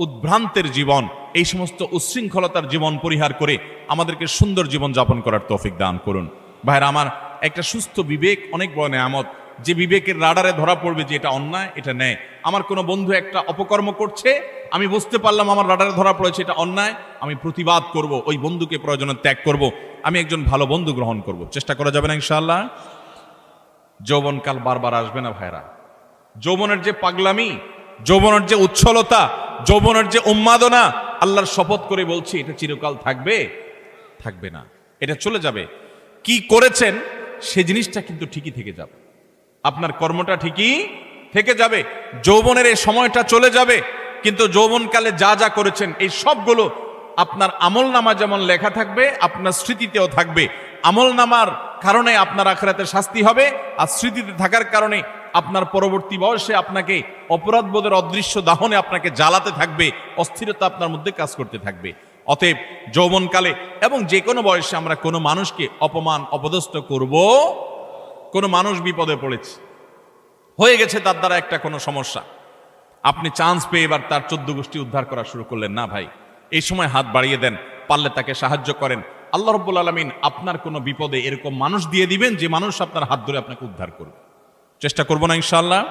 উদ্ভ্রান্তের জীবন, এই সমস্ত উচ্ছৃঙ্খলতার জীবন পরিহার করে আমাদেরকে সুন্দর জীবন যাপন করার তৌফিক দান করুন। ভাইরা আমার, একটা সুস্থ বিবেক অনেক বড় নেয়ামত, যে বিবেকের রাডারে ধরা পড়বে যে এটা অন্যায়, এটা ন্যায়। আমার কোনো বন্ধু একটা অপকর্ম করছে, আমি বুঝতে পারলাম আমার রাডারে ধরা পড়েছে এটা অন্যায়, আমি প্রতিবাদ করব, ওই বন্ধুকে প্রয়োজনে ত্যাগ করব, আমি একজন ভালো বন্ধু গ্রহণ করব। চেষ্টা করা যাবে না ইনশাআল্লাহ? যৌবনকাল বারবার আসবে না ভাইরা। যৌবনের যে পাগলামি, যৌবনের যে উচ্ছলতা, যৌবনের যে উন্মাদনা, আল্লাহর শপথ করে বলছি এটা চিরকাল থাকবে? থাকবে না, এটা চলে যাবে। কি করেছেন সে জিনিসটা কিন্তু ঠিকই থেকে যাবে, আপনার কর্মটা ঠিকই থেকে যাবে। যৌবনের এই সময়টা চলে যাবে, কিন্তু যৌবনকালে যা যা করেছেন এই সবগুলো আপনার আমল নামা যেমন লেখা থাকবে, আপনার স্মৃতিতেও থাকবে। আমল নামার কারণে আপনার আখিরাতের শাস্তি হবে, আর স্মৃতিতে থাকার কারণে আপনার পরবর্তী বয়সে আপনাকে অপরাধ বোধের অদৃশ্য দাহনে আপনাকে জ্বালাতে থাকবে, অস্থিরতা আপনার মধ্যে কাজ করতে থাকবে। অতএব যৌবনকালে এবং যে কোনো বয়সে আমরা কোনো মানুষকে অপমান অপদস্থ করব। কোনো মানুষ বিপদে পড়েছে, হয়ে গেছে তার দ্বারা একটা কোনো সমস্যা, আপনি চান্স পেয়ে এবার তার 14 গোষ্ঠী উদ্ধার করা শুরু করলেন না ভাই। এই সময় হাত বাড়িয়ে দেন, পারলে তাকে সাহায্য করেন। আল্লাহ রাব্বুল আলামিন আপনার কোনো বিপদে এরকম মানুষ দিয়ে দিবেন যে মানুষ আপনার হাত ধরে আপনাকে উদ্ধার করবে। চেষ্টা করবো না ইনশাআল্লাহ?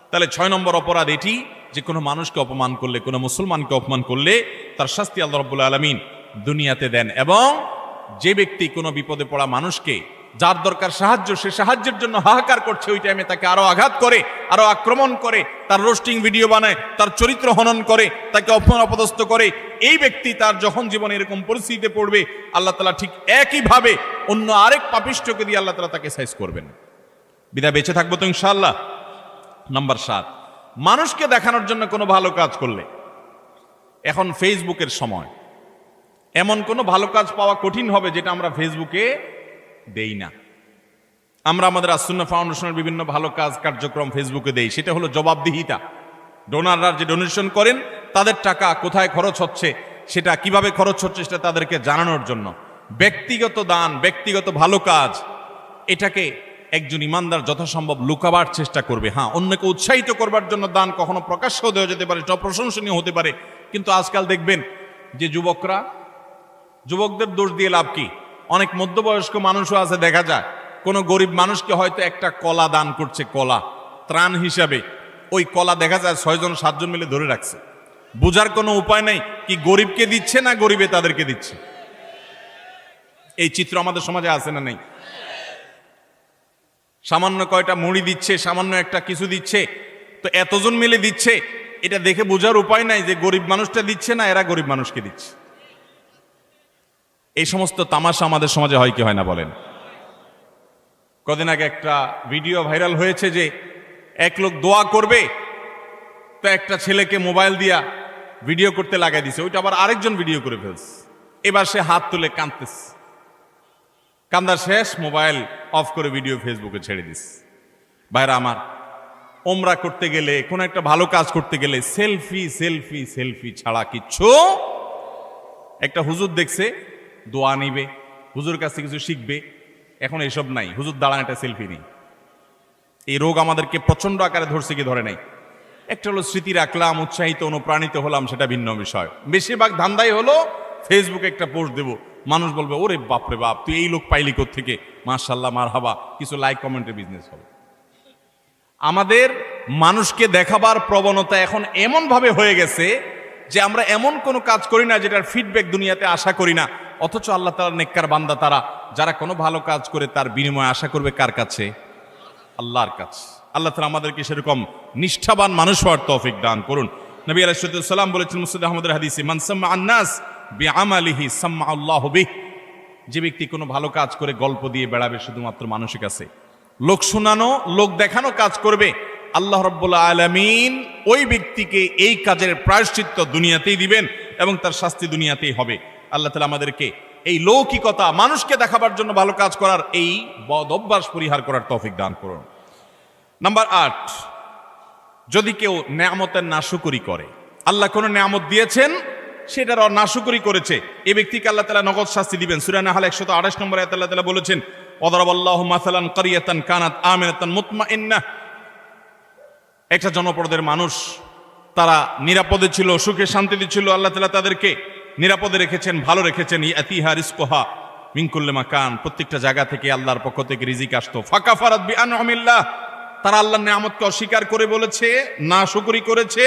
তাহলে 6 নম্বর অপরাধ এটি যে কোনো মানুষকে অপমান করলে, কোনো মুসলমানকে অপমান করলে তার শাস্তি আল্লাহ রাব্বুল আলামিন দুনিয়াতে দেন। এবং যে ব্যক্তি কোনো বিপদে পড়া মানুষকে, যার দরকার সাহায্য, সে সাহায্যের জন্য হাহাকার করছে, ওই টাইমে তাকে আরো আঘাত করে, আরো আক্রমণ করে, তার রোস্টিং ভিডিও বানায়, তার চরিত্র হনন করে, তাকে অপমান অপদস্থ করে, এই ব্যক্তি তার যখন জীবনে এরকম পরিস্থিতিতে পড়বে, আল্লাহ তাআলা ঠিক একইভাবে অন্য আরেক পাপিষ্ঠকে দিয়ে আল্লাহ তাআলা তাকে সাইজ করবেন। বিদায় বেঁচে থাকবো তো ইনশাআল্লাহ। নাম্বার 7, মানুষকে দেখানোর জন্য কোনো ভালো কাজ করলে। এখন ফেসবুকের সময়, এমন কোনো ভালো কাজ পাওয়া কঠিন হবে যেটা আমরা ফেসবুকে দেই না। আমরা আমাদের আসুন্নাহ ফাউন্ডেশনের বিভিন্ন ভালো কাজ কার্যক্রম ফেসবুকে দেই, সেটা হলো জবাবদিহিতা। ডোনাররা যে ডোনেশন করেন তাদের টাকা কোথায় খরচ হচ্ছে, সেটা কিভাবে খরচ হচ্ছে, সেটা তাদেরকে জানানোর জন্য। ব্যক্তিগত দান, ব্যক্তিগত ভালো কাজ, এটাকে একজন ইমানদার যথাসম্ভব লুকাবার চেষ্টা করবে। হ্যাঁ, অন্যকে উৎসাহিত করবার জন্য দান কখনো প্রকাশ্যও দেওয়া যেতে পারে, এটা প্রশংসনীয় হতে পারে। কিন্তু আজকাল দেখবেন যে যুবকদের দোষ দিয়ে লাভ কি? অনেক মধ্যবয়স্ক মানুষও আছে, দেখা যায় কোনো গরিব মানুষকে হয়তো একটা কলা দান করছে, কলা ত্রাণ হিসাবে। ওই কলা দেখা যায় 6 জন 7 জন মিলে ধরে রাখছে। বোঝার কোনো উপায় নেই কি গরিবকে দিচ্ছে না গরিবে তাদেরকে দিচ্ছে। এই চিত্র আমাদের সমাজে আছে না নেই? সামান্য কয়টা মুড়ি দিচ্ছে, সামান্য একটা কিছু দিচ্ছে, তো এতজন মিলে দিচ্ছে, এটা দেখে বোঝার উপায় নাই যে গরিব মানুষটা দিচ্ছে না এরা গরিব মানুষকে দিচ্ছে। এই সমস্ত তামাশা আমাদের সমাজে হয় কি হয় না বলেন? কদিন আগে একটা ভিডিও ভাইরাল হয়েছে যে এক লোক দোয়া করবে, তো একটা ছেলেকে মোবাইল দিয়া ভিডিও করতে লাগাই দিছে, ওইটা আবার আরেকজন ভিডিও করে ফেলছে। এবার সে হাত তুলে কাঁদতেছে, কান্দার শেষ, মোবাইল অফ করে ভিডিও ফেসবুকে ছেড়ে দিস। ভাইরা আমার, ওমরা করতে গেলে, কোনো একটা ভালো কাজ করতে গেলে সেলফি সেলফি সেলফি ছাড়া কিচ্ছু। একটা হুজুর দেখছে দোয়া নিবে, হুজুর কাছে কিছু শিখবে, এখন এসব নাই। হুজুর দাঁড়ান, একটা সেলফি নেই। এই রোগ আমাদেরকে প্রচন্ড আকারে ধরছে কি ধরে নাই? একটা হলো স্মৃতি রাখলাম, উৎসাহিত অনুপ্রাণিত হলাম, সেটা ভিন্ন বিষয়। বেশিরভাগ ধান্দাই হলো ফেসবুকে একটা পোস্ট দেবো, মানুষ বলবে ওরে বাপরে বাপ, তুই এই লোক পাইলি কোত্থেকে, মাশাআল্লাহ মারহাবা, কিছু লাইক কমেন্টের বিজনেস হবে। আমাদের মানুষকে দেখাবার প্রবণতা এখন এমন ভাবে হয়ে গেছে যে আমরা এমন কোনো কাজ করি না যেটার ফিডব্যাক দুনিয়াতে আশা করি না। অথচ আল্লাহ তাআলার নেককার বান্দা তারা, যারা কোনো ভালো কাজ করে তার বিনিময়ে আশা করবে কার কাছে? আল্লাহর কাছে। আল্লাহ তাআলা আমাদেরকে সেরকম নিষ্ঠাবান মানুষ হওয়ার তৌফিক দান করুন। নবী আলাইহিস সালাম বলেছেন মুসনাদ আহমদের হাদিসে, মান সাম্মা আন-নাস বিআমালিহি সাম্মা আল্লাহু বিহি। যে ব্যক্তি কোনো ভালো কাজ করে গল্প দিয়ে বেড়াবে শুধুমাত্র মানুষের কাছে, লোক শোনানো, লোক দেখানো কাজ করবে, আল্লাহ রাব্বুল আলামিন ওই ব্যক্তিকে এই কাজের প্রায়শ্চিত্ত দুনিয়াতেই দিবেন এবং তার শাস্তি দুনিয়াতেই হবে। আল্লাহ তাআলা আমাদেরকে এই লৌকিকতা, মানুষকে দেখাবার জন্য ভালো কাজ করার এই বদ অভ্যাস পরিহার করার তৌফিক দান করুন। নাম্বার 8, যদি কেউ নেয়ামতের নাশুকরি করে, আল্লাহ কোন নেয়ামত দিয়েছেন সেটার নাশুকরি করেছে, এই ব্যক্তিকে আল্লাহ তাআলা নগদ শাস্তি দিবেন। সূরা নাহল 128 নম্বর আয়াতে আল্লাহ তাআলা বলেছেন, ওয়াদারাবাল্লাহু মাসালান কারিয়াতান কানাত আমিনাতান মুতমাইন্নাহ। একটা জনপদের মানুষ, তারা নিরাপদে ছিল, সুখে শান্তিতে ছিল, আল্লাহ তাআলা তাদেরকে নিরাপদে রেখেছেন, ভালো রেখেছেন। ইয়াতিহা রিজকুহা মিন কুল্লি মাকান, প্রত্যেকটা জায়গা থেকে আল্লাহর পক্ষ থেকে রিজিক আসতো। ফাকাফারাত বিআনউমিল্লাহ, তারা আল্লাহর নিয়ামতকে অস্বীকার করে বলেছে, নাশুকরি করেছে।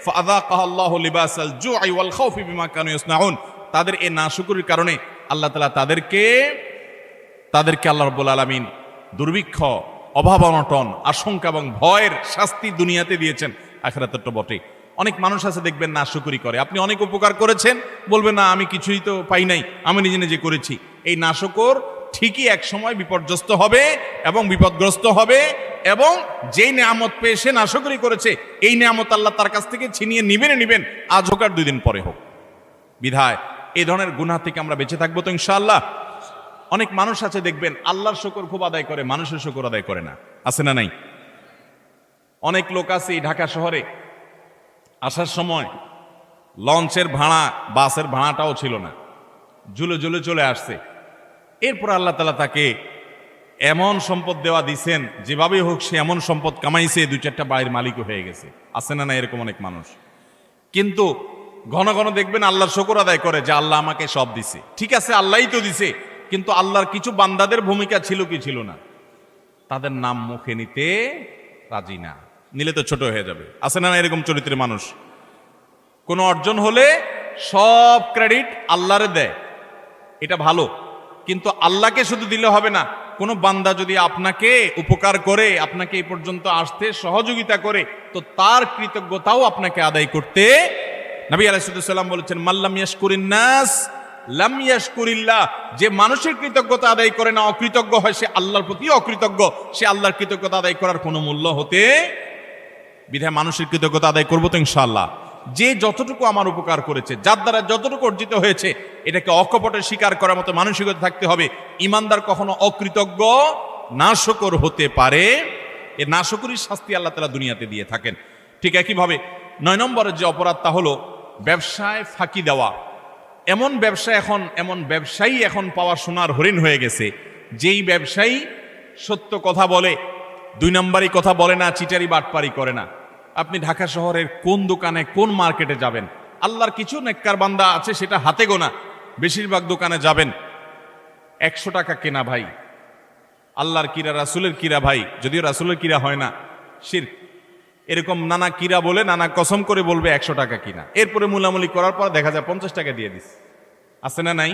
ফাযাকাল্লাহু লিবাসাল জুই ওয়াল খাউফি বিমা কানু ইয়াসনাউন, তাদের এই নাশুকরির কারণে আল্লাহ তাআলা তাদেরকে আল্লাহ রাব্বুল আলামিন দুর্ভিক্ষ, অভাব অনটন, আশঙ্কা এবং ভয়ের শাস্তি দুনিয়াতে দিয়েছেন, আখিরাতে তো বটে। অনেক মানুষ আছে দেখবেন নাশুকরি করে, আপনি অনেক উপকার করেছেন, বলবেন না আমি কিছুই তো পাই নাই, আমি নিজে নিজে করেছি। এই নাশুকর ঠিকই এক সময় বিপর্যস্ত হবে এবং বিপদগ্রস্ত হবে, এবং যেই নিয়ামত পেয়ে সে নাশুকরি করেছে, এই নিয়ামত আল্লাহ তার কাছ থেকে ছিনিয়ে নিবেন, আজ হোক আর 2 দিন পরে হোক। বিধায় এই ধরনের গুনাহ থেকে আমরা বেঁচে থাকবো তো ইনশাআল্লাহ। অনেক মানুষ আছে দেখবেন আল্লাহর শুকর খুব আদায় করে, মানুষের শুকর আদায় করে না, আছে না নাই? অনেক লোক আছে এই ঢাকা শহরে আসার সময় লঞ্চের ভাড়া, বাসের ভাড়াটাও ছিল না, ঝুলে ঝুলে চলে আসছে। এরপর আল্লাহ তাআলা তাকে এমন সম্পদ দেওয়া দিছেন, যেভাবেই হোক সে এমন সম্পদ কামাইছে, 2-4টা বাড়ির মালিকও হয়ে গেছে, আছে না না এরকম অনেক মানুষ। কিন্তু ঘন ঘন দেখবেন আল্লাহর শুকর আদায় করে যে আল্লাহ আমাকে সব দিছে। ঠিক আছে, আল্লাহই তো দিছে, কিন্তু আল্লাহর কিছু বান্দাদের ভূমিকা ছিল কি ছিল না, তাদের নাম মুখে নিতে রাজি না, নিলে তো ছোট হয়ে যাবে, আছে না না এরকম চরিত্রের মানুষ। কোনো অর্জন হলে সব ক্রেডিট আল্লাহরে দেয়, এটা ভালো, কিন্তু আল্লাহকে শুধু দিলে হবে না। কোনো বান্দা যদি আপনাকে উপকার করে, আপনাকে এই পর্যন্ত আসতে সহযোগিতা করে, তো তার কৃতজ্ঞতাও আপনাকে আদায় করতে। নবী আলাইহিস সালাম বলেছেন, মাল্লাম ইয়াশকুরিন নাস লাম ইয়াশকুরিল্লাহ, যে মানুষের কৃতজ্ঞতা আদায় করে না, অকৃতজ্ঞ হয়, সে আল্লাহর প্রতি অকৃতজ্ঞ, সে আল্লাহর কৃতজ্ঞতা আদায় করার কোনো মূল্য হতে। বিধায় মানুষের কৃতজ্ঞতা আদায় করবো তো ইনশাআল্লাহ। যে যতটুকু আমার উপকার করেছে, যার দ্বারা যতটুকু অর্জিত হয়েছে, এটাকে অকপটে স্বীকার করার মতো মানসিকতা থাকতে হবে। ইমানদার কখনো অকৃতজ্ঞ নাশকর হতে পারে, এ নাশকরির শাস্তি আল্লাহ তাআলা দুনিয়াতে দিয়ে থাকেন। ঠিক একইভাবে 9 নম্বরের যে অপরাধ, তা হলো ব্যবসায় ফাঁকি দেওয়া। এমন ব্যবসায়ী এখন পাওয়া সোনার হরিণ হয়ে গেছে, যেই ব্যবসায়ী সত্য কথা বলে, 2 নম্বরই কথা বলে না, চিটারি বাটপারি করে না। আপনি ঢাকা শহরের কোন দোকানে, কোন মার্কেটে যাবেন, আল্লাহর কিছু নেককার বান্দা আছে সেটা হাতে গোনা, বেশিরভাগ দোকানে যাবেন 100 টাকা কেনা ভাই, আল্লাহর কিরা, রাসূলের কিরা ভাই, যদিও রাসূলের কিরা হয় না, শিরক, এরকম নানা কিরা বলে, নানা কসম করে বলবে 100 টাকা কিনা, এরপরে মুলামুলি করার পর দেখা যায় 50 টাকা দিয়ে দিস, আছে না নাই?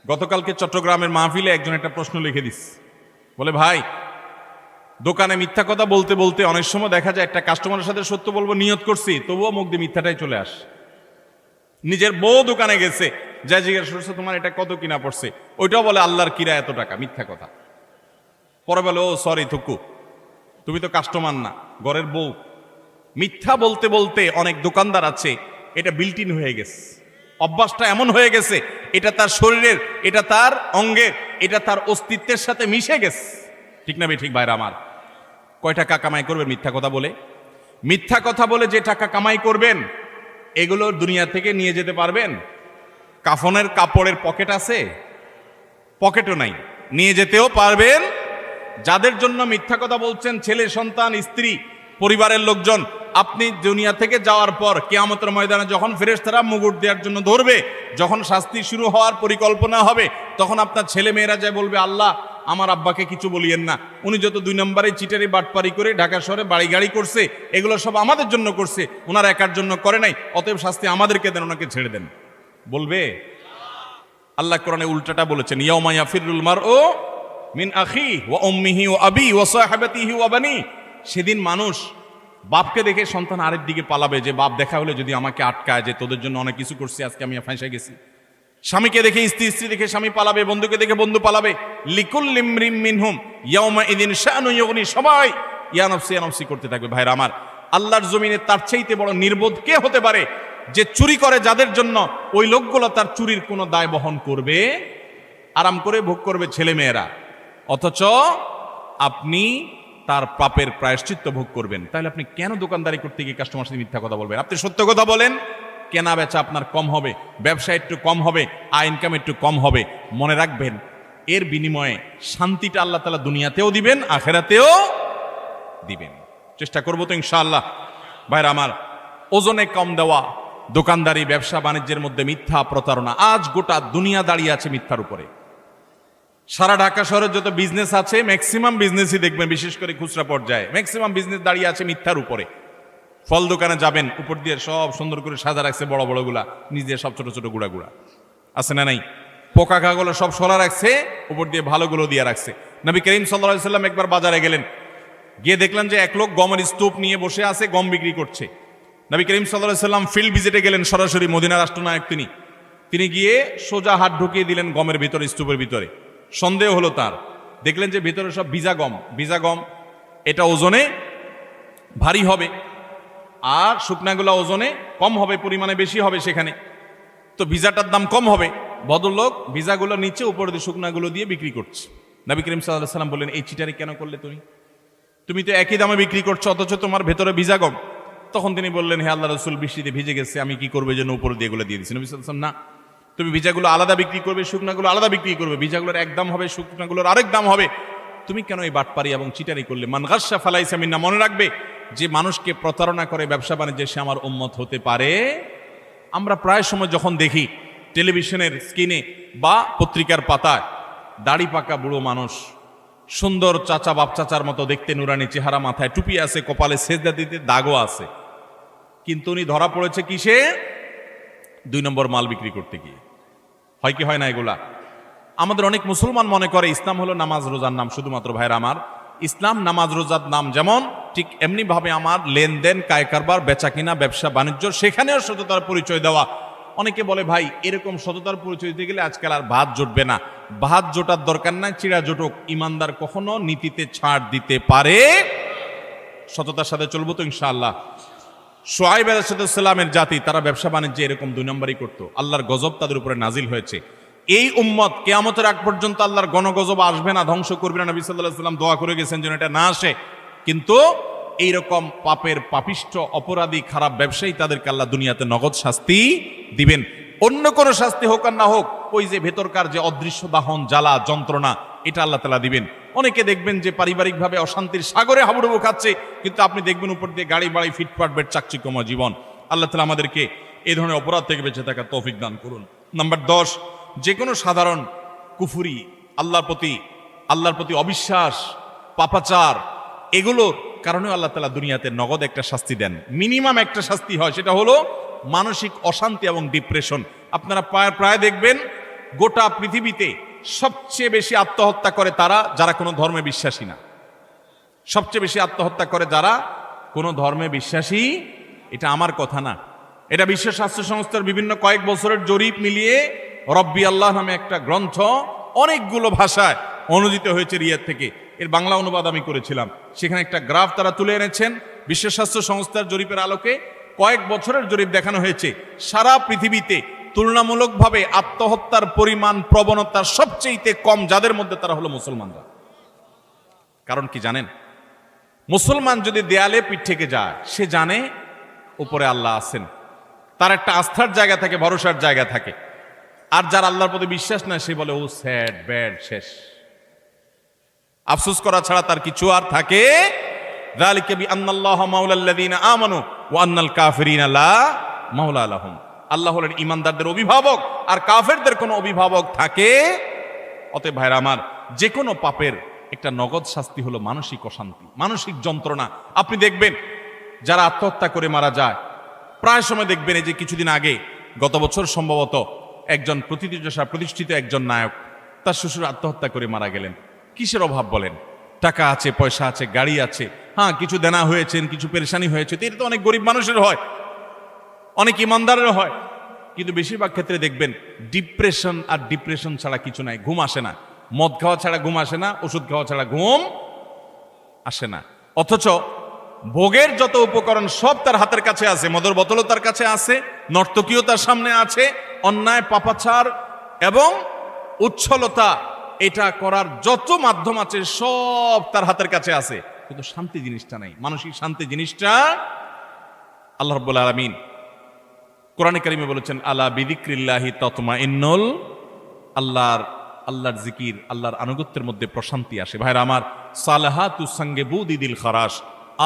গতকালকে চট্টগ্রামের মাহফিলে একজন একটা প্রশ্ন লিখে দিস, বলে ভাই দোকানে মিথ্যা কথা বলতে বলতে অনেক সময় দেখা যায় একটা কাস্টমারের সাথে সত্য বলবো নিয়ত করছি, তবুও মুখ দিয়ে মিথ্যাটাই চলে আস। নিজের বউ দোকানে গেছে, যা জিজ্ঞাসা করছে তোমার এটা কত কিনা পড়ছে, ওইটাও বলে আল্লাহর কিরা এত টাকা, মিথ্যা কথা। পরে বলে ও সরি থুকু, তুমি তো কাস্টমার না, ঘরের বউ। মিথ্যা বলতে বলতে অনেক দোকানদার আছে, এটা বিল্ট ইন হয়ে গেছে, অভ্যাসটা এমন হয়ে গেছে, এটা তার শরীরের, এটা তার অঙ্গের, এটা তার অস্তিত্বের সাথে মিশে গেছে। ঠিক না ঠিক ভাইরা আমার? কয় টাকা কামাই করবেন মিথ্যা কথা বলে? মিথ্যা কথা বলে যে টাকা কামাই করবেন, এগুলো দুনিয়া থেকে নিয়ে যেতে পারবেন? কাফনের কাপড়ের পকেট আছে? পকেটও নাই, নিয়ে যেতেও পারবেন? যাদের জন্য মিথ্যা কথা বলছেন, ছেলে সন্তান, স্ত্রী, পরিবারের লোকজন, আপনি দুনিয়া থেকে যাওয়ার পর কিয়ামতের ময়দানে যখন ফেরেশতারা মুকুট দেওয়ার জন্য ধরবে, যখন শাস্তি শুরু হওয়ার পরিকল্পনা হবে, তখন আপনার ছেলে মেয়েরা যায় বলবে, আল্লাহ আমার আব্বাকে কিছু বলিয়েন না, উনি যত 2 নম্বরে চিটারি বাটপারি করে ঢাকা শহরে বাড়ি গাড়ি করছে, এগুলো সব আমাদের জন্য করছে, ওনার একার জন্য করে নাই, অতএব শাস্তি আমাদেরকে দেন, ওনাকে ছেড়ে দেন, বলবে? আল্লাহ কোরআনে উল্টাটা বলেছেন, ইয়াউমা ইয়াফিরুল মারউ মিন আখিহি ওয়া উম্মিহি ওয়া আবিহি ওয়া সাহিবাতিহি ওয়া বানি। সেদিন মানুষ বাপকে দেখে সন্তান আরেক দিকে পালাবে, যে বাপ দেখা হলে যদি আমাকে আটকায়, যে তোদের জন্য অনেক কিছু করছি, আজকে আমি ফাঁসে গেছি। স্বামীকে দেখে স্ত্রী, স্ত্রী দেখে স্বামী পালাবে, বন্ধুকে দেখে বন্ধু পালাবে। লিকুল্লি ইমরিম মিনহুম ইয়াউমা ইযিন শাআনু ইউগনি, সবাই ইয়া নফসি করতে থাকবে। ভাইরা আমার, আল্লাহর জমিনে তার চাইতে বড় নির্বোধ কে হতে পারে, যে চুরি করে যাদের জন্য, ওই লোকগুলো তার চুরির কোনো দায় বহন করবে, আরাম করে ভোগ করবে ছেলে মেয়েরা, অথচ আপনি তার পাপের প্রায়শ্চিত্ত ভোগ করবেন। তাহলে আপনি কেন দোকানদারি করতে গিয়ে কাস্টমার সাথে মিথ্যা কথা বলবেন? আপনি সত্য কথা বলেন, কেনা বেচা আপনার কম হবে, ব্যবসা একটু কম হবে, আয় ইনকাম একটু কম হবে। মনে রাখবেন, এর বিনিময়ে শান্তিটা আল্লাহ তাআলা দুনিয়াতেও দিবেন, আখিরাতেও দিবেন। চেষ্টা করবো তো ইনশাআল্লাহ। ভাইরা আমার, ওজনে কম দেওয়া, দোকানদারি, ব্যবসা বাণিজ্যের মধ্যে মিথ্যা, প্রতারণা, আজ গোটা দুনিয়া দাঁড়িয়ে আছে মিথ্যার উপরে। সারা ঢাকা শহরের যত বিজনেস আছে, ম্যাক্সিমাম বিজনেসই দেখবেন, বিশেষ করে খুচরা পর্যায়ে ম্যাক্সিমাম বিজনেস দাঁড়িয়ে আছে মিথ্যার উপরে। ফল দোকানে যাবেন, উপর দিয়ে সব সুন্দর করে সাজা রাখছে, বড় বড় গুলা, নিচ দিয়ে সব ছোট ছোট গুড়া গুড়া, আছে না নাই? পোকা খাগুলো সব সরা রাখছে, উপর দিয়ে ভালোগুলো দিয়ে রাখছে। নবী করিম সাল্লাল্লাহু আলাইহি সাল্লাম একবার বাজারে গেলেন, গিয়ে দেখলেন যে এক লোক গমের স্তূপ নিয়ে বসে আছে, গম বিক্রি করছে। নবী করিম সাল্লাল্লাহু আলাইহি সাল্লাম ফিল্ড ভিজিটে গেলেন, সরাসরি মদিনা রাষ্ট্রনায়ক তিনি গিয়ে সোজা হাত ঢুকিয়ে দিলেন গমের ভিতরে, স্তূপের ভিতরে। সন্দেহ হলো তার, দেখলেন যে ভিতরে সব ভিজা গম, এটা ওজনে ভারী হবে, আর শুকনাগুলা ওজনে কম হবে, পরিমাণে বেশি হবে সেখানে। তো ভিসাটার দাম কম হবে। ভদ্রলোক ভিসাগুলো নিচে উপরে দিয়ে শুকনাগুলো দিয়ে বিক্রি করছে। নবী করিম সাল্লাল্লাহু আলাইহি ওয়াসাল্লাম বললেন, এই চিটারি কেন করলে তুমি তো একই দামে বিক্রি করছো, অথচ তোমার ভেতরে ভিসা কম। তখন তিনি বললেন, হে আল্লাহ রাসূল, বৃষ্টিতে ভিজে গেছে, আমি কি করবো, যেন উপরে দিয়ে এগুলো দিয়ে দিচ্ছি। নবী সাল্লাল্লাহু আলাইহি ওয়াসাল্লাম, না, তুমি ভিজাগুলো আলাদা বিক্রি করবে, শুকনাগুলো আলাদা বিক্রি করবে। ভিজাগুলোর এক দাম হবে, শুকনাগুলোর আরেক দাম হবে। তুমি কেন এই বাটপারি এবং চিটারি করলে? মান গাসসা ফালাইসা মিন্না। মনে রাখবে, যে মানুষকে প্রতারণা করে ব্যবসা বাণিজ্যে, সে আমার উম্মত হতে পারে। আমরা প্রায় সময় যখন দেখি টেলিভিশনের স্ক্রিনে বা পত্রিকার পাতায়, দাড়ি পাকা বুড়ো মানুষ, সুন্দর চাচা বাপ চাচার মতো দেখতে, নুরানি চেহারা, মাথায় টুপি আছে, কপালে সেজদা দিতে দাগও আছে, কিন্তু উনি ধরা পড়েছে কিসে? 2 নম্বর মাল বিক্রি করতে গিয়ে। হয় কি হয় না এগুলা? আমাদের অনেক মুসলমান মনে করে ইসলাম হলো নামাজ রোজার নাম। শুধুমাত্র ভাইরা আমার, ইসলাম নামাজ রোজার নাম যেমন, ঠিক এমনি ভাবে আমার লেনদেন, কায় কারবার, বেচা কিনা, ব্যবসা বাণিজ্য, সেখানেও সততার পরিচয় দেওয়া। অনেকে বলে, ভাই এরকম সততার পরিচয় দিতে গেলে আজকাল আর ভাত জুটবে না। ভাত জোটার দরকার নাই, চিড়া জোটক। ইমানদার কখনো নীতিতে ছাড় দিতে পারে। সততার সাথে চলবো তো ইনশাআল্লাহ। শুআয়ব আলাইহিস সালামের জাতি, তারা ব্যবসা বাণিজ্যে এরকম 2 নম্বরই করতো। আল্লাহর গজব তাদের উপরে নাজিল হয়েছে। এই উম্মত কিয়ামতের আগ পর্যন্ত আল্লাহর গণগজব আসবে না, ধ্বংস করবে না। নবী সাল্লাল্লাহু আলাইহি ওয়াসাল্লাম দোয়া করে গেছেন যেন এটা না আসে। কিন্তু এইরকম পাপের পাপিষ্ঠ অপরাধী খারাপ ব্যবসায়ী, তাদেরকে আল্লাহ দুনিয়াতে নগদ শাস্তি দিবেন। অন্য কোনো শাস্তি হোক আর না হোক, ওই যে ভেতরকার যে অদৃশ্য দাহন, জ্বালা, যন্ত্রণা, এটা আল্লাহ তাআলা দিবেন। অনেকে দেখবেন যে পারিবারিকভাবে অশান্তির সাগরে হাবুডুবু খাচ্ছে, কিন্তু আপনি দেখবেন উপর দিয়ে গাড়ি বাড়ি, ফিটফাট বেড, চাকচিক্যময় জীবন। আল্লাহ তাআলা আমাদেরকে এই ধরনের অপরাধ থেকে বেঁচে থাকার তৌফিক দান করুন। নাম্বার 10, যে কোনো সাধারণ কুফরি, আল্লাহর প্রতি অবিশ্বাস, পাপাচার, এগুলোর কারণেও আল্লাহ তাআলা দুনিয়াতে নগদ একটা শাস্তি দেন। মিনিমাম একটা শাস্তি হয়, সেটা হলো মানসিক অশান্তি এবং ডিপ্রেশন। আপনারা প্রায় দেখবেন গোটা পৃথিবীতে সবচেয়ে বেশি আত্মহত্যা করে তারা যারা কোনো ধর্মে বিশ্বাসী না। সবচেয়ে বেশি আত্মহত্যা করে যারা কোনো ধর্মে বিশ্বাসী। এটা আমার কথা না, এটা বিশ্ব স্বাস্থ্য সংস্থার বিভিন্ন কয়েক বছরের জরিপ মিলিয়ে রব্বি আল্লাহ নামে একটা গ্রন্থ অনেকগুলো ভাষায় অনুদিত হয়েছে রিয়াদ থেকে। এর বাংলা অনুবাদ আমি করেছিলাম। সেখানে একটা গ্রাফ তারা তুলে এনেছেন। বিশ্ব স্বাস্থ্য সংস্থার জরিপের আলোকে কয়েক বছরের জরিপ দেখানো হয়েছে, সারা পৃথিবীতে তুলনামূলকভাবে আত্মহত্যার পরিমাণ, প্রবণতা সবচেয়ে কম যাদের মধ্যে, তারা হলো মুসলমানরা। কারণ কি জানেন? মুসলমান যদি দেয়ালে পিঠ থেকে যায়, সে জানে উপরে আল্লাহ আছেন, তার একটা আস্থার জায়গা থাকে, ভরসার জায়গা থাকে। আর যার আল্লাহর প্রতি বিশ্বাস না, সে বলে ও স্যাড, ব্যাড, শেষ। আফসোস করা ছাড়া তার কিছু আর থাকে। যালিকা বিআন্নাল্লাহা মাওলাল্লাযীনা আমানু ওয়া আন্নাল কাফিরিনা লা মাওলা লাহুম। আল্লাহ হলেন ঈমানদারদের অভিভাবক, আর কাফেরদের কোনো অভিভাবক থাকে। অতএব ভাইরা আমার, যে কোনো পাপের একটা নগদ শাস্তি হলো মানসিক অশান্তি, মানসিক যন্ত্রণা। আপনি দেখবেন যারা আত্মহত্যা করে মারা যায়, প্রায় সময় দেখবেন, এই যে কিছুদিন আগে, গত বছর সম্ভবত, একজন প্রতিষ্ঠিত একজন নায়ক, তার শ্বশুর আত্মহত্যা করে মারা গেলেন। কিসের অভাব বলেন? টাকা আছে, পয়সা আছে, গাড়ি আছে, হ্যাঁ কিছু দেনা হয়েছেন, কিছু পেরেশানি হয়েছে, এটা তো অনেক গরিব মানুষের হয়, অনেক ইমানদারের হয়। কিন্তু বেশিরভাগ ক্ষেত্রে দেখবেন ডিপ্রেশন, আর ডিপ্রেশন ছাড়া কিছু নাই। ঘুম আসে না, মদ খাওয়া ছাড়া ঘুম আসে না, ওষুধ খাওয়া ছাড়া ঘুম আসে না। অথচ ভোগের যত উপকরণ সব তার হাতের কাছে আছে, মদের বোতলও তার কাছে আছে, নর্তকীও তার সামনে আছে, অন্যায়, পাপাচার এবং উচ্ছলতা, এটা করার যত মাধ্যম আছে সব তার হাতের কাছে আছে, কিন্তু শান্তি জিনিসটা নাই। মানসিক শান্তি জিনিসটা আল্লাহ রাব্বুল আলামিন কোরআনে কারিমে বলেছেন, আলা বিযিক্রিল্লাহি তাতমাইন্নুল। আল্লাহর জিকির, আল্লাহর আনুগত্যের মধ্যে প্রশান্তি আসে। ভাইরা আমার, সালাহাতু সঙ্গে বুদি দিল খারাস,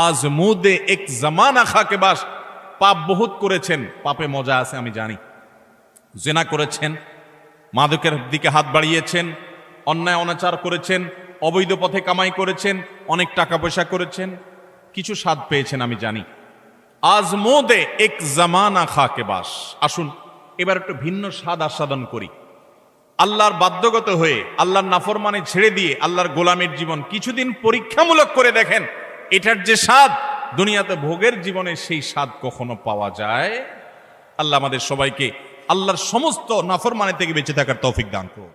আজ মুদে এক জামানা খাকে বাস। পাপ বহুত করেছেন, পাপে মজা আছে আমি জানি। জেনা করেছেন, মাদকের দিকে হাত বাড়িয়েছেন, অন্যায় অনাচার করেছেন, অবৈধ পথে কামাই করেছেন, অনেক টাকা পয়সা করেছেন, কিছু স্বাদ পেয়েছেন আমি জানি। আজ মোদে এক জামানা খাকে বাস। আসুন এবার একটু ভিন্ন স্বাদ আস্বাদন করি। আল্লাহর বাধ্যগত হয়ে, আল্লাহর নাফরমানি ছেড়ে দিয়ে আল্লাহর গোলামের জীবন কিছুদিন পরীক্ষামূলক করে দেখেন, এটার যে স্বাদ দুনিয়াতে ভোগের জীবনে, সেই স্বাদ কখনো পাওয়া যায়? আল্লাহ আমাদের সবাইকে আল্লাহর সমস্ত নাফরমানি থেকে বেঁচে থাকার তৌফিক দান করুন।